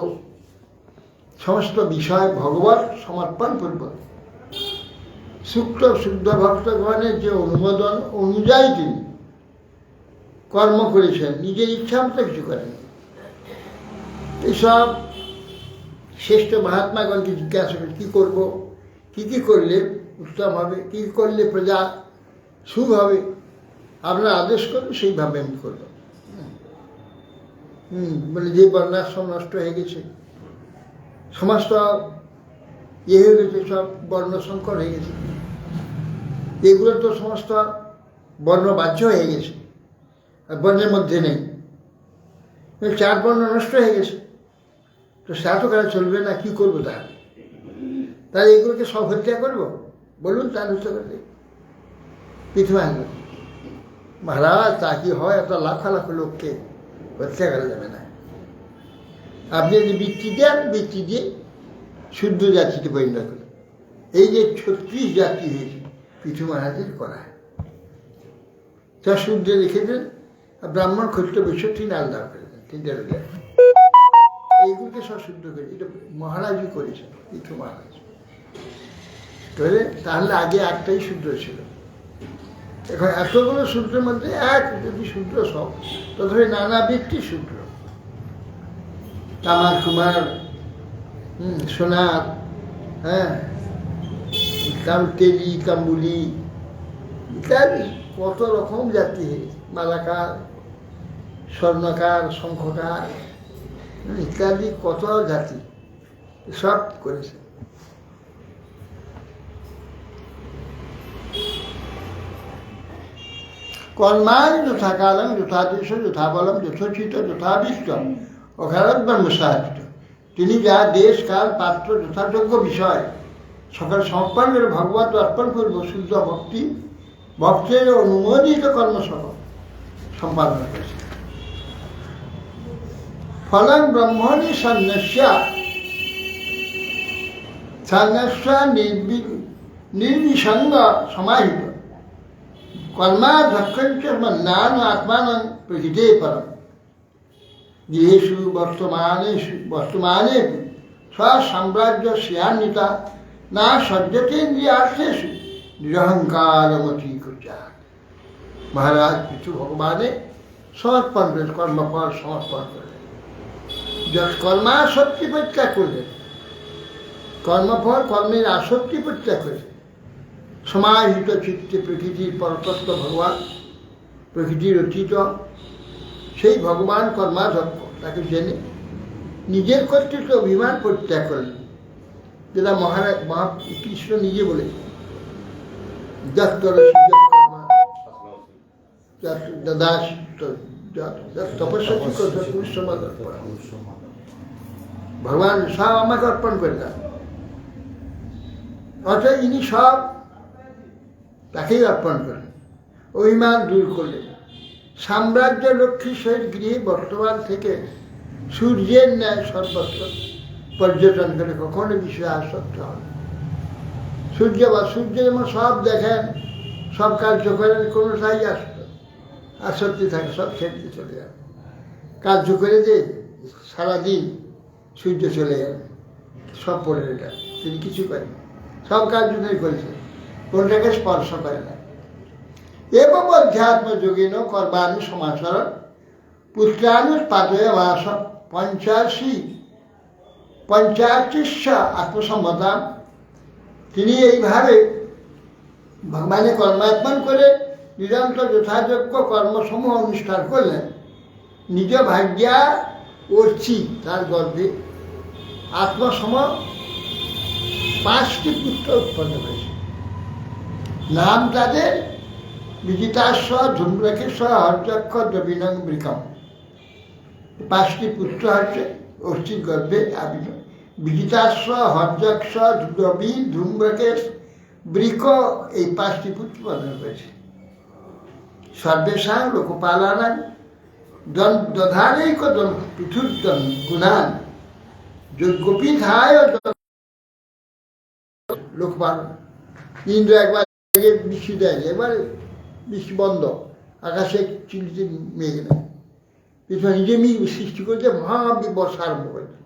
সমস্ত বিষয় ভগবত সমর্পণ পূর্বক সুক্ত শুদ্ধ ভক্তগণের যে অনুমোদন অনুযায়ী তিনি কর্ম করেছেন, নিজের ইচ্ছা মতো কিছু করেন। এইসব শ্রেষ্ঠ মহাত্মাগণকে জিজ্ঞাসা করে কী করবো, কী কী করলে উত্তম হবে, কী করলে প্রজা সুখ হবে, আপনারা আদেশ করবেন, সেইভাবে আমি করব। বলে যে বর্ণাশ্রম নষ্ট হয়ে গেছে, সমস্ত হয়ে গেছে, সব বর্ণসংকর হয়ে গেছে, এগুলো তো সমস্ত বর্ণবাহ্য হয়ে গেছে, আর বর্ণের মধ্যে নেই, 4 বর্ণ নষ্ট হয়ে গেছে, তো সেটা তো করা চলবে না। কী করবো তাহলে? তাহলে এগুলোকে সব হত্যা করবো? বলুন, তার হত্যা করলে পৃথিবী আসবে। মহারাজ তা কি হয়? এত লাখ লাখ লোককে হত্যা করা যাবে না। আপনি যদি বৃত্তি দেন, বৃত্তি দিয়ে শুদ্ধ জাতিতে পরিণত করেন। এই যে 36 জাতি হয়েছে পৃথু মহারাজের করা, তা শুদ্ধ রেখেছেন। ব্রাহ্মণ ক্ষত্রিয় বৈশ্য 3 আলাদা করে দেন, 3টে রোজা। এইগুলোকে সব শুদ্ধ করে, এটা মহারাজই করেছেন, পৃথু মহারাজ করে। তাহলে আগে একটাই শূদ্র ছিল, এখন এতগুলো শূদ্রের মধ্যে এক যদি শূদ্র সব, তথাপি নানা ব্যক্তি শূদ্র। তামার কুমার, সোনার, হ্যাঁ, তেলি, কাম্বুলি ইত্যাদি কত রকম জাতি, মালাকার, স্বর্ণকার, শঙ্খকার ইত্যাদি কত জাতি সব করেছে। কর্মাণি যথাকালম যথাদেশ যথাবলম যথোচিত যথাবিষ্ট অকারত ব্রহ্মসাহিত। তিনি যা দেশ কাল পাত্র যথাযোগ্য বিষয় সকল সমর্পণ করে ভগবত অর্পণ করব, শুদ্ধ ভক্তি ভক্তের অনুমোদিত কর্মসহ সম্পাদন করেছে। ফলং ব্রহ্মণি সন্ন্যাস্য নির্বিসঙ্গ সমাহিত কর্মাধ্যক্ষঞ্চ মন্নান আত্মানং প্রকৃতে পরম। গৃহেষু বর্তমানে স্বসাম্রাজ্য শ্রিয়ান্বিতা না সজ্জতেন্দ্রিয়ার্থেষু নিরহংকারমতি কুর্যাৎ। মহারাজ পৃথু ভগবানে সমর্পণ করেন, কর্মফল সমর্পণ করলেন, কর্মাসক্তি পরিত্যাগ করলেন, কর্মফল কর্মের আসক্তি পরিত্যাগ করেছেন। সমাহিত চিত্তে প্রকৃতির পরতত্ত্ব ভগবান, প্রকৃতির অতীত সেই ভগবান কর্মাধ্যক্ষ, তাকে জেনে নিজের কর্তৃত্ব অভিমান পরিত্যাগ করলেন, যেটা মহারাজ কৃষ্ণ নিজে বলেছেন, ভগবান সব আমাকে অর্পণ করে দেন। অর্থাৎ ইনি সব তাকেই অর্পণ করেন, অভিমান দূর করলেন। সাম্রাজ্য লক্ষ্মী সহিত গৃহে বর্তমান থেকে সূর্যের ন্যায় সর্বত্র পর্যটন করে কখনো বিষয়ে আসক্ত হন। সূর্য যেমন সব দেখেন, সব কার্য করেন, কোনোটাই আসক্তি থাকে, সব ছেড়ে চলে যান। কার্য করে যে সারাদিন সূর্য চলে যান, সব পড়ে যান, তিনি কিছু করেন, সব কার্য তিনি করেছেন, কোনটাকে স্পর্শ করে না। এবং অধ্যাত্ম যোগিন কর্মাণি সমাচরণ পুত্রানুৎপাদয় মাস 85 আত্মসম্মতা। তিনি এইভাবে ভগবানের কর্মার্পণ করে নিরন্তর যথাযোগ্য কর্মসমূহ অনুষ্ঠান করলেন। নিজ ভাগ্যা অর্চি তার গর্ভে আত্মসম 5টি পুত্র উৎপন্ন হয়েছে। নাম তাদের বিজিতাস্ব, ধূম্রকেশ্বর, হর্যক্ষ, দ্রবিণং, বৃকম। 5টি পুত্র হচ্ছে অর্চির গর্ভে আবির্ভ। বিজিতাস্ব, হর্যক্ষ, দ্রবী, ধূম্রকেশ, বৃক, এই 5টি পুত্র উৎপন্ন হয়েছে। সর্বেষাং লোকপালানাং দধানৈক পৃথুর্দন গুণান যোগ্যপীঠায় লোকপালন। ইন্দ্র একবার বৃষ্টি দেয়, একবার বৃষ্টি বন্ধ, আকাশে চিলিতে মেঘ নেয়, পৃথিবী নিজে সৃষ্টি করেছে, মহাবর্ষা আরম্ভ করেছে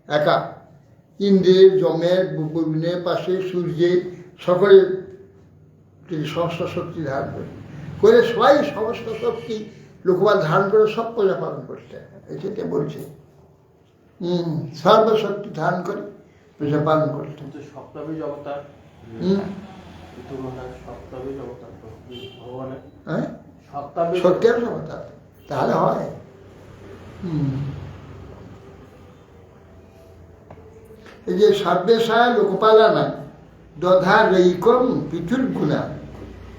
একা। ইন্দ্রের, যমের, বরুণের পাশে সূর্যের, সকলের তিনি সমস্ত শক্তি ধারণ করে সবাই সমস্ত শক্তি লোকপাল ধারণ করে সব প্রজা পালন করতে, এটাকে বলছে সর্বশক্তি ধারণ করে প্রজা পালন করতে। সপ্তমীর অবতার, সপ্তমীর অবতার ভগবানের, হ্যাঁ, সত্যের অবতার, তাহলে হয়। এই যে সর্বেশায় লোকপালানা দধা রৈকম পৃথুর গুণা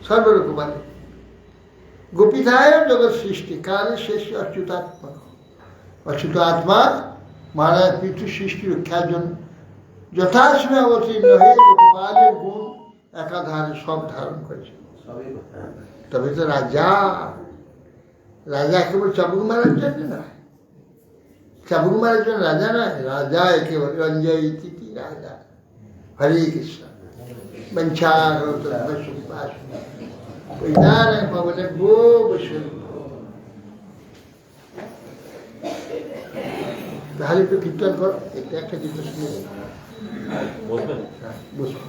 সর্বলোকপালে গোপীধায় জগৎ সৃষ্টি কালে শেষ অচ্যুতাত্মক। অচ্যুত আত্মা মহারাজ পৃথু সৃষ্টি রক্ষার জন্য যথাসময়ে অবতীর্ণ হয়ে লোকপালের গুণ একাধারে সব ধারণ করেছে। তবে তো রাজা রাজা একেবারে চাবুক মারার জন্য না, চাবুক মারার জন্য রাজা নয়, রাজা একেবারে রঞ্জয় তিথি রাজা। হরে কৃষ্ণ পবনে গো বসে। তাহলে একটু কীর্তন করো, এটা একটা কীর্তন শুনে বলবেন? বসো।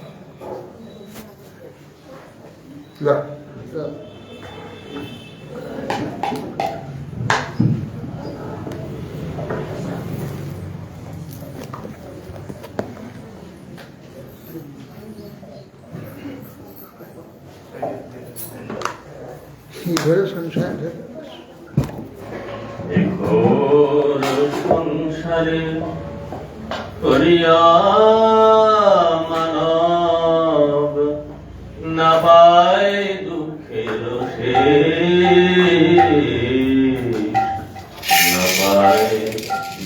ঘরে সংসার ঘোর সংসারে করিয়া মানব না পায় দুঃখের শেষ, না পায়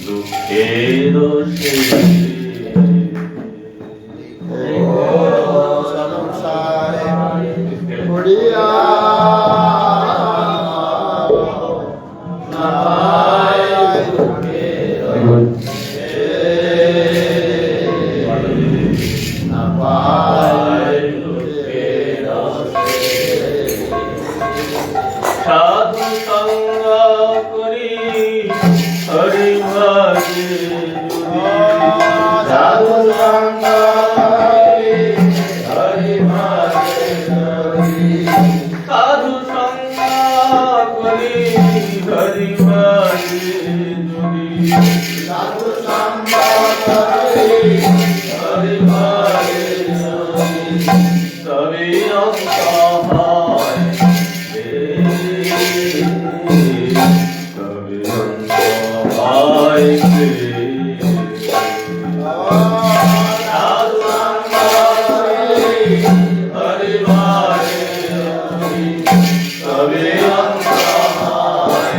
দুঃখের শেষ। সংসারে পড়িয়া সাধু সঙ্গ করি হরি ভাগে সাধু সঙ্গ হরি ভাগে সাধু সঙ্গ করি হরি ভাগে সাধু সঙ্গ হরি ভাগে তবে অন্ত হয় তবে অন্ত হয় সাধু সঙ্গ হরি ভাগে তবে অন্ত হয়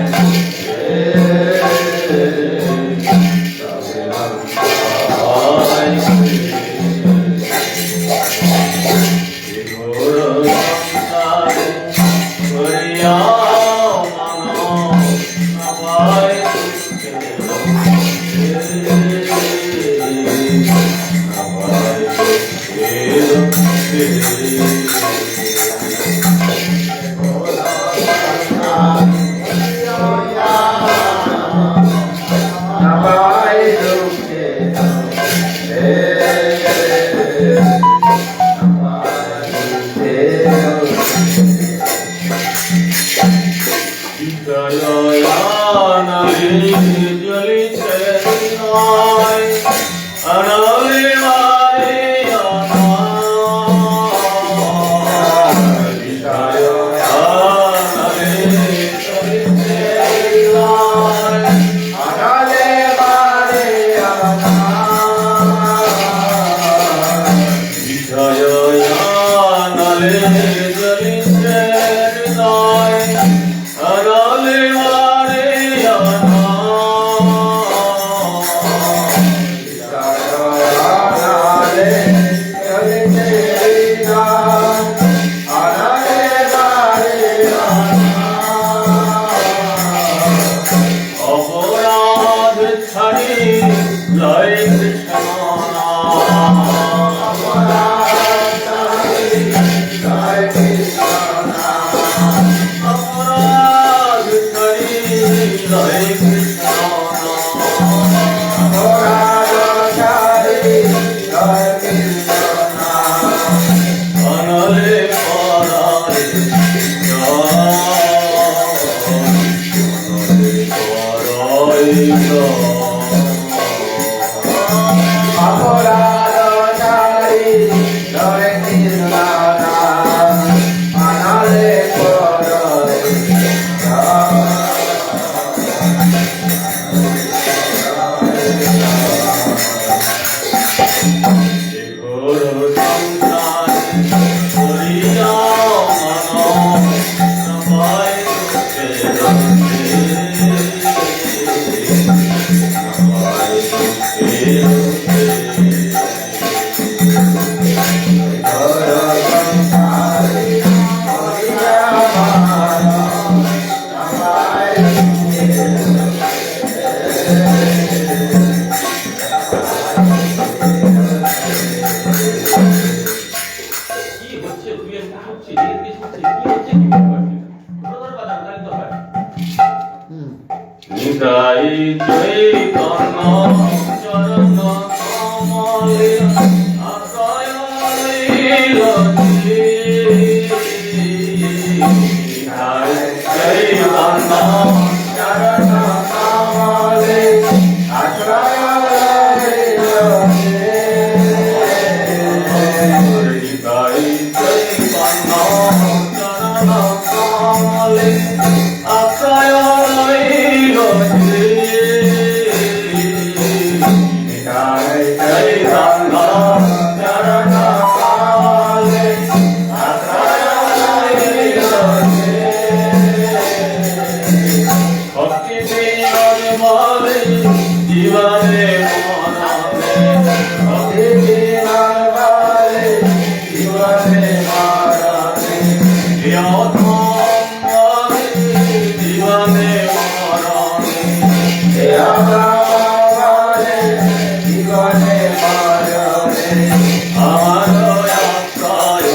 Bye. নিতাই চৈতন্য চরণ কমলে আশ্রয় রতি নিতাই চৈতন্য চরণ কমলে আশ্রয় রতি নিতাই চৈতন্য চরণ কমলে আশ্রয় রতি নিতাই চৈতন্য চরণ কমলে আশ্রয় রতি ভক্তি বিনয় জীবনে মননে ভক্তি বিনয় জীবনে মননে জীবনে মননে জীবনে মননে আমার আশ্রয়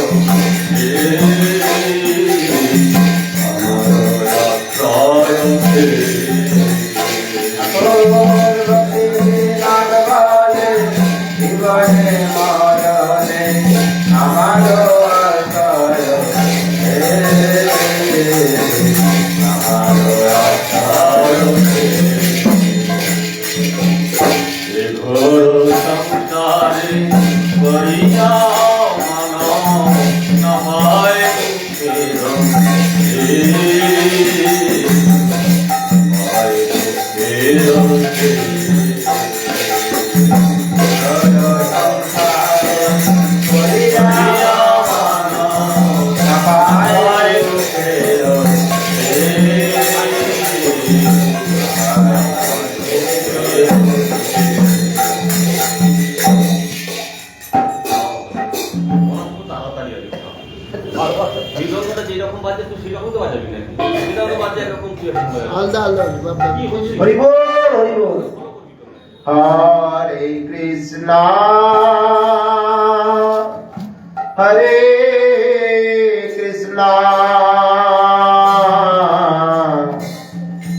ঘোর সংসারে করিয়া মন নয় তাড়াতাড়ি আর মৃদঙ্গটা যেরকম বাজে তুই সেরকম তো বাজাবি নাকি মৃদঙ্গ বাজে একরকম তুই এখন বাজাবি। আলাদা আলাদা বাবা কি হচ্ছে? হরি বল হরি বল হরে কৃষ্ণ হরে কৃষ্ণ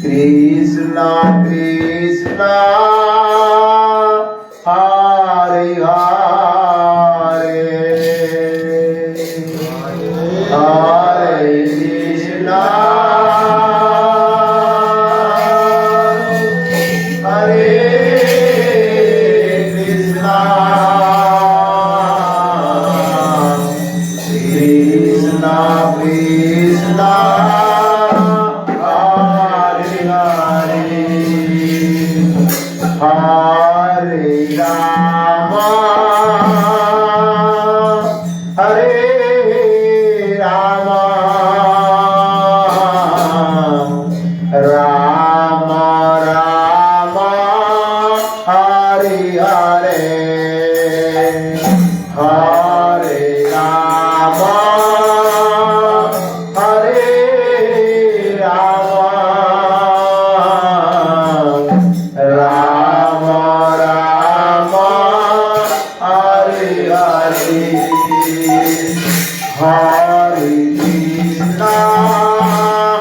কৃষ্ণ কৃষ্ণ হরে হরে হরে কৃষ্ণ হরে কৃষ্ণ কৃষ্ণ কৃষ্ণ হরে হরে হরে রাম হরে রাম রাম রাম হরে হরে হরে রাম হরে রাম রাম রাম হরে হরে হরে কৃষ্ণ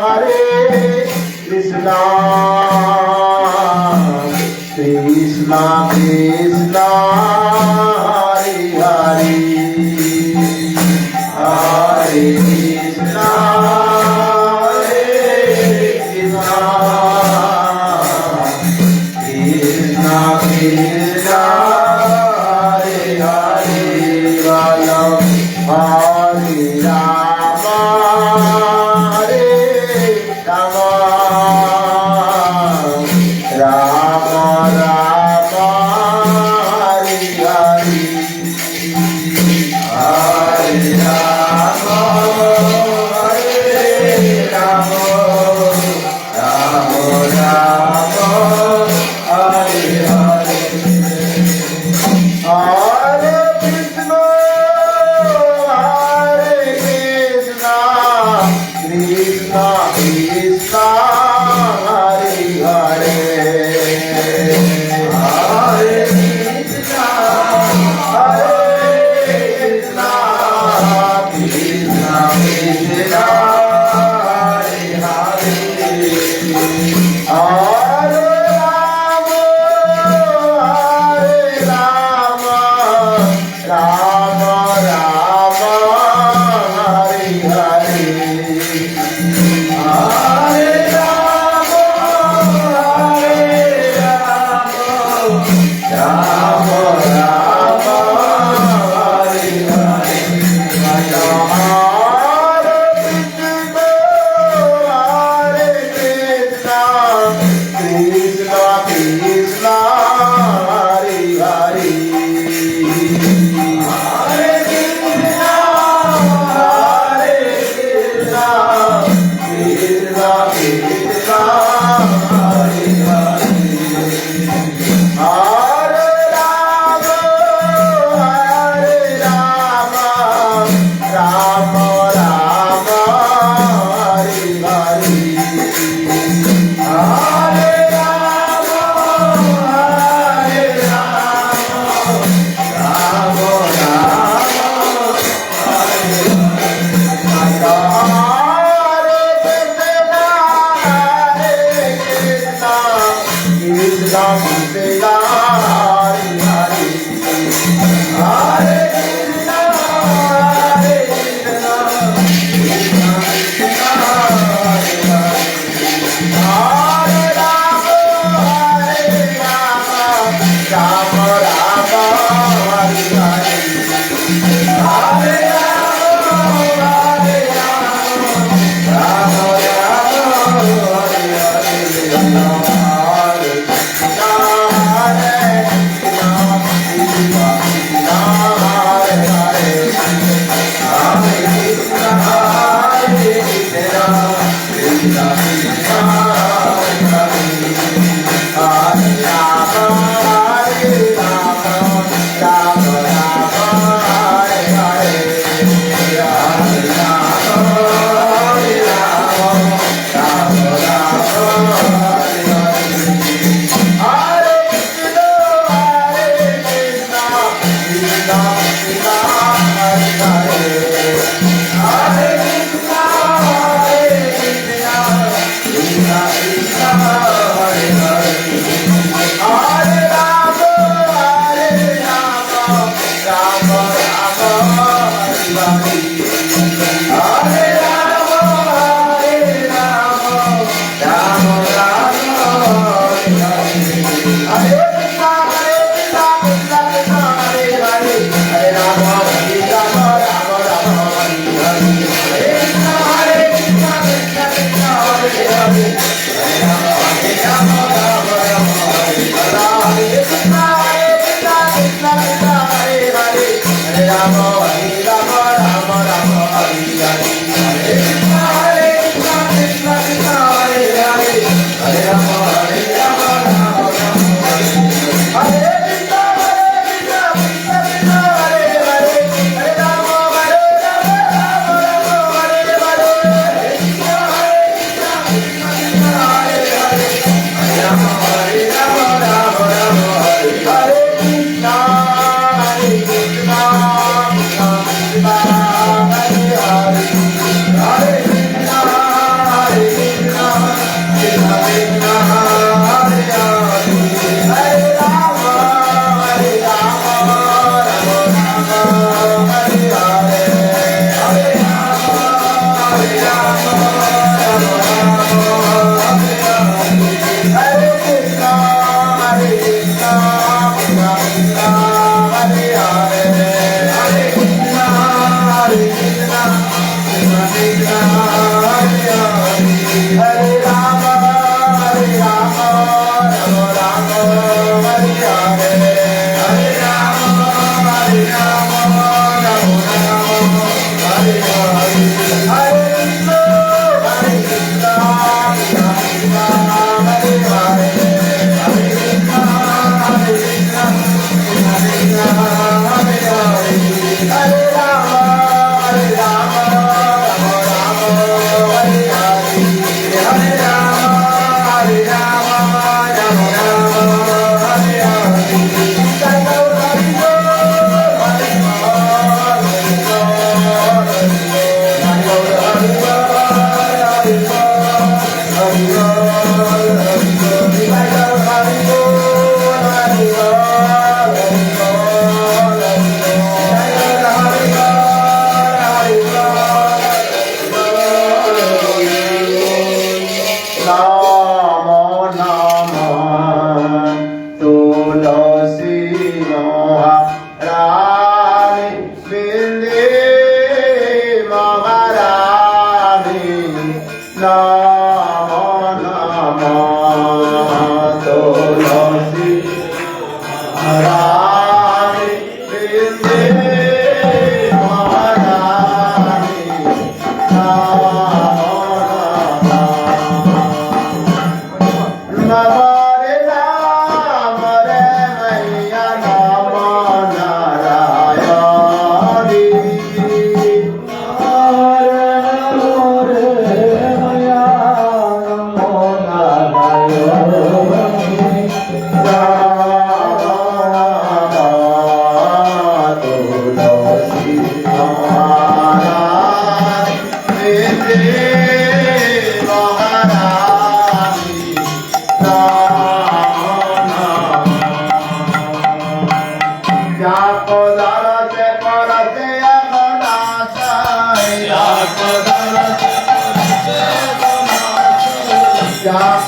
হরে কৃষ্ণ কৃষ্ণ কৃষ্ণ হরে হরে হরে কৃষ্ণ হরে কৃষ্ণ কৃষ্ণ কৃষ্ণ হরে হরে বল হরে রাম হরে রাম রাম রাম হরে হরে হরে রাম হরে রাম রাম রাম হরে হরে হরে কৃষ্ণ কৃষ্ণ কৃষ্ণ হরে হরে হরে কৃষ্ণ হরে কৃষ্ণ কৃষ্ণ কৃষ্ণ হরে হরে হরে Yeah.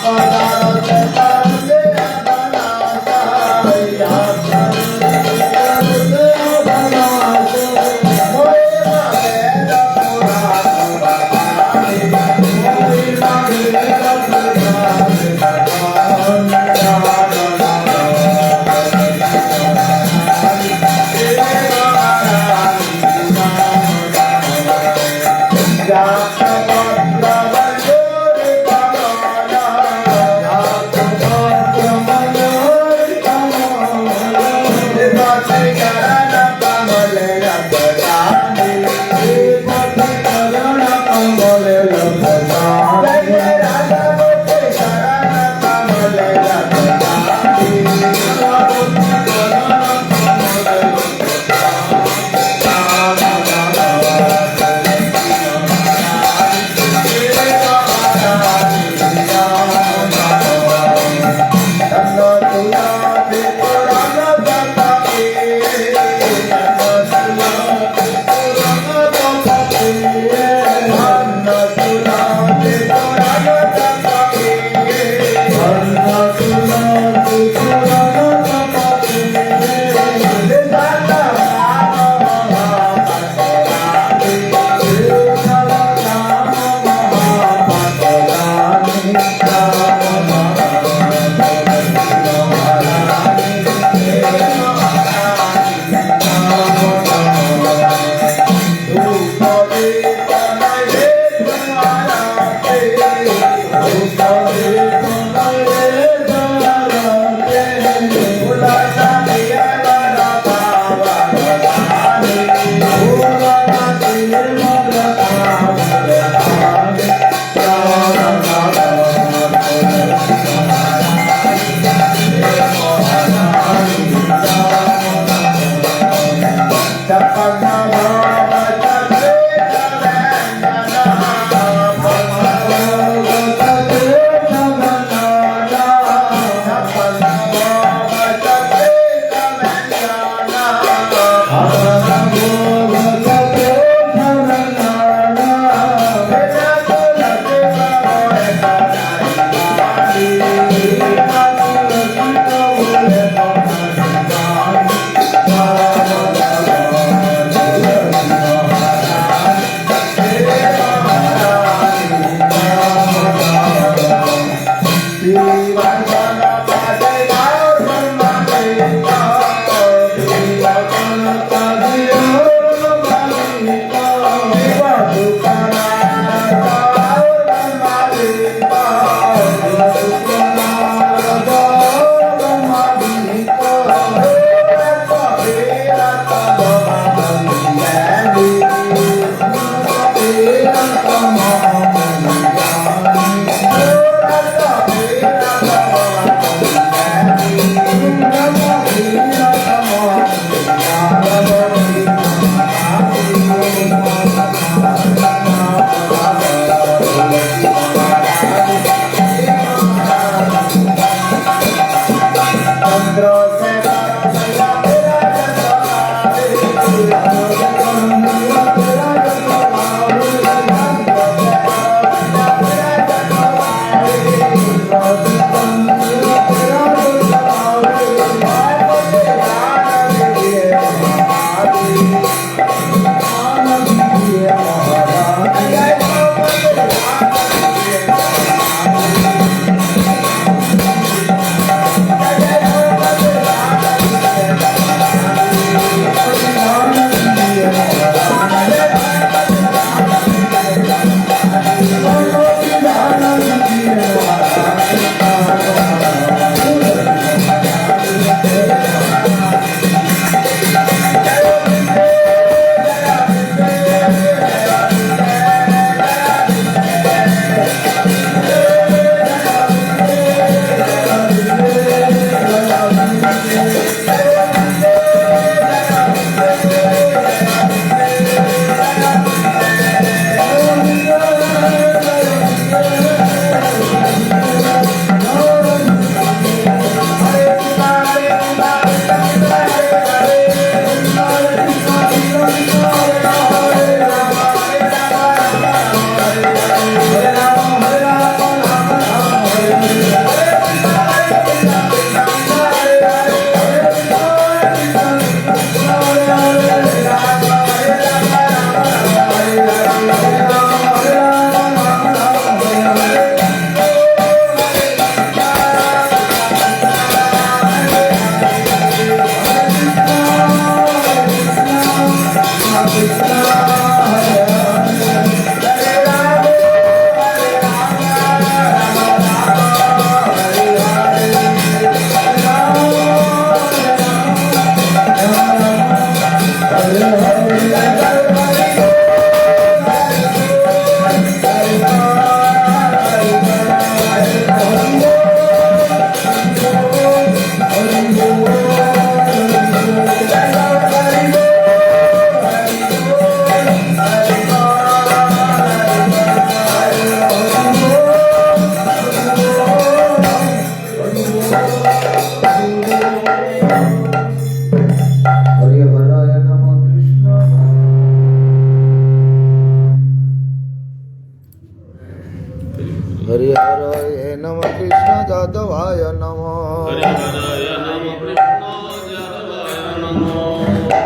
हरिपदाय नमः कृष्ण जादवाय नमः हरिपदाय नमः कृष्ण जादवाय नमः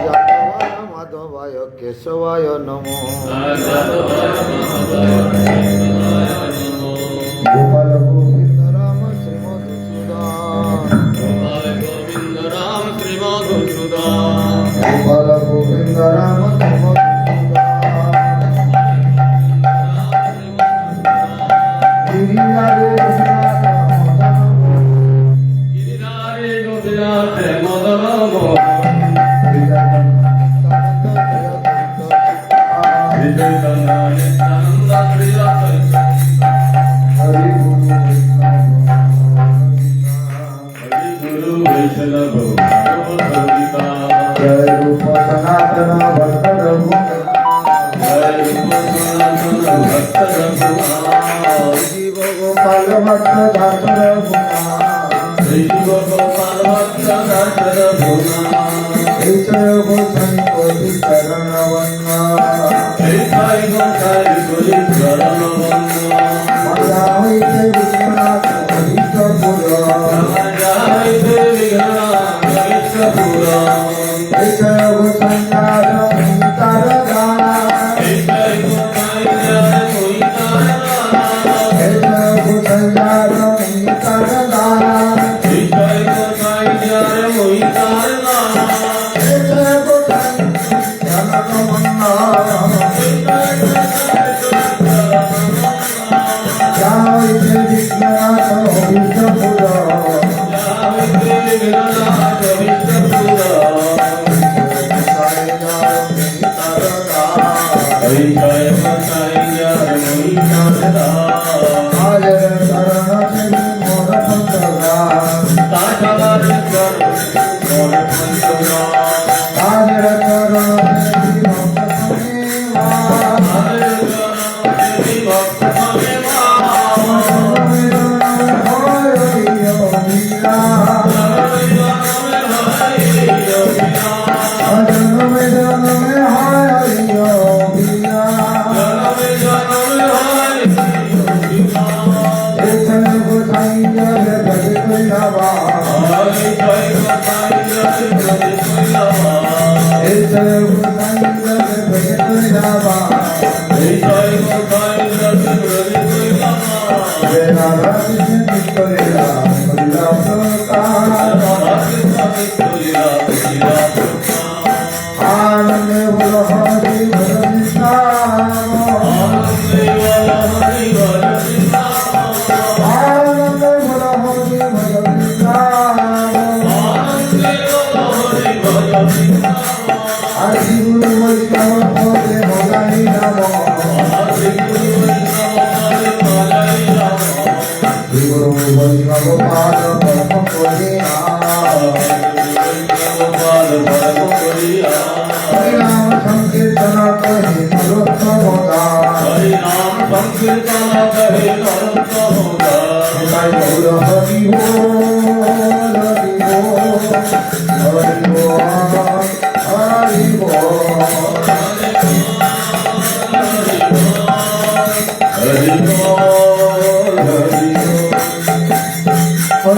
जादवाय माधवाय केशवाय नमः जादवाय माधवाय केशवाय नमः गोपाल गोविंद राम श्री मधुसूदन गोपाल गोविंद राम श्री मधुसूदन गोपाल गोविंद राम श्री मधुसूदन गिरिधारी गोपीनाथ मदन मोहन विजय नित्यानंद श्री हरि गुरु वैष्णव भगवद्गीता जय रूप सनातन भक्त रघुनाथ जय रूप सनातन भक्त रघुनाथ जीव गोपाल भक्त दास रघुनाथ श्री गोपाल भक्त दास रघुनाथ जय गोसाई कोटि चरण वंदना श्री साई गोसाई कोटि चरण वंदना माया होइते विश्वनाथ हरिपुर जय विघ्नाथ विश्वपुर जय गोसाई तार गाना जय गोसाई जय कोई तारा जय गोसाई तार गाना जय गोसाई जय कोई तारा जय गोसाई जनक मन्ना जय विश्वनाथ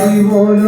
हरिपुर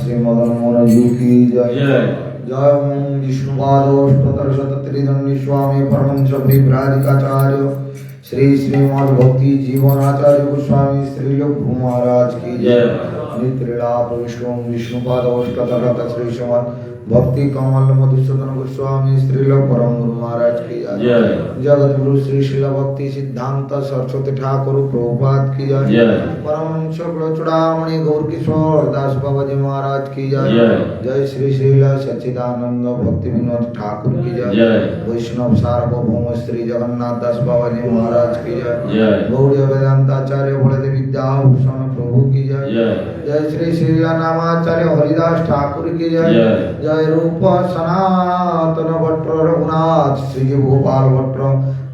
श्री मदन मोहन जी की जय जय ओम विष्णुपादोष्टोत्तरशतत्रिदंडी स्वामी परमंश विभ्राजिकाचार्य श्री श्रीमद भक्ति जीवनाचार्य गोस्वामी श्री लोक महाराज की जय नित्रिलाप विष्णुपादोष्टोत्तर श्री श्रीमद भक्ति कमल मधुसूदन गोस्वामी श्री लोक परम गुरु महाराज की जय जगत गुरु श्री शिला भक्ति सिद्धांत सरस्वती ठाकुर प्रभुपाद की जय परम चूड़ामणि गौर किशोर दास बाबा जी महाराज की जय जय श्री श्रीला सच्चिदानंद भक्ति विनोद ठाकुर की जय वैष्णव सार्वभौम श्री जगन्नाथ दास बाबा जी महाराज की जय गौड़ीय वेदांताचार्य बलदेव विद्याभूषण प्रभु की जय जय श्री श्रीला नामाचार्य हरिदास ठाकुर की जय जय रूप सनातन भट्ट रघुनाथ श्री गोपाल भट्ट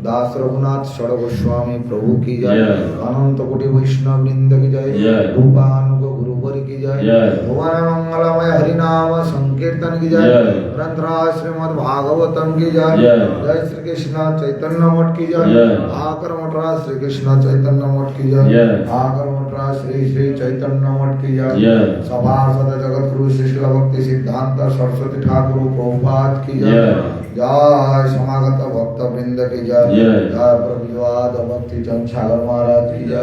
दास रघुनाथ षड गोस्वामी प्रभु की जय अनंत कोटि वैष्णव वृंद की जय रूपानुग गुरुवर की जय भुवन मंगलमय हरिनाम संकीर्तन की जय ग्रंथराज श्रीमद् भागवतम की जय जय श्री कृष्ण चैतन्य मठ की जय आकर मठराज श्री कृष्ण चैतन्य मठ की जय आकर मठराज श्री श्री चैतन्य मठ की जय सभासद जगत गुरु श्री शिला भक्ति सिद्धांत सरस्वती ठाकुर प्रभुपाद की जय जय समागत भक्त वृंद की जय जय प्रभुवाद भक्ति चंद सागर महाराज की जय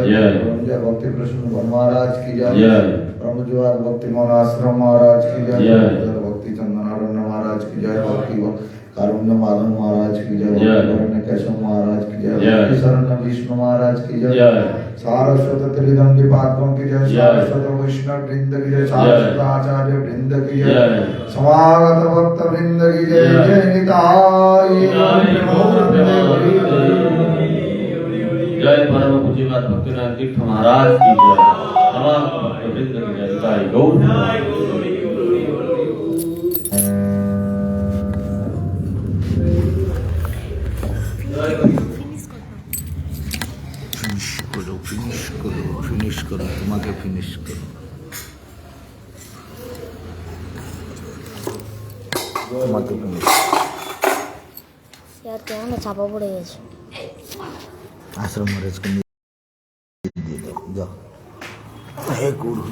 जय भक्ति कृष्ण महाराज की जय प्रभुवाद भक्ति मोहनाश्रम महाराज की जय जय भक्ति चंदनारायण महाराज की जय भक्ति कारुण्य माधव महाराज की जय केशव महाराज की जय शरण विष्णु महाराज की जय सारस्वत त्रिदंडी पादकों की जय सारस्वत वैष्णव वृंद की जय सारस्वत आचार्य वृंद की जय समागत भक्त वृंद की जय जय निताय जय परम पूज्यपाद भक्तिनाथ तीर्थ महाराज की जय समागत भक्त वृंद की जय निताय गौर फिनिश करो तुम्हारे फिनिश करो তোমাকে ফিনিশ यार কেমন চাপা পড়ে গেছে আশ্রম মহারাজকে দিয়ে দাও যাও হে গুরু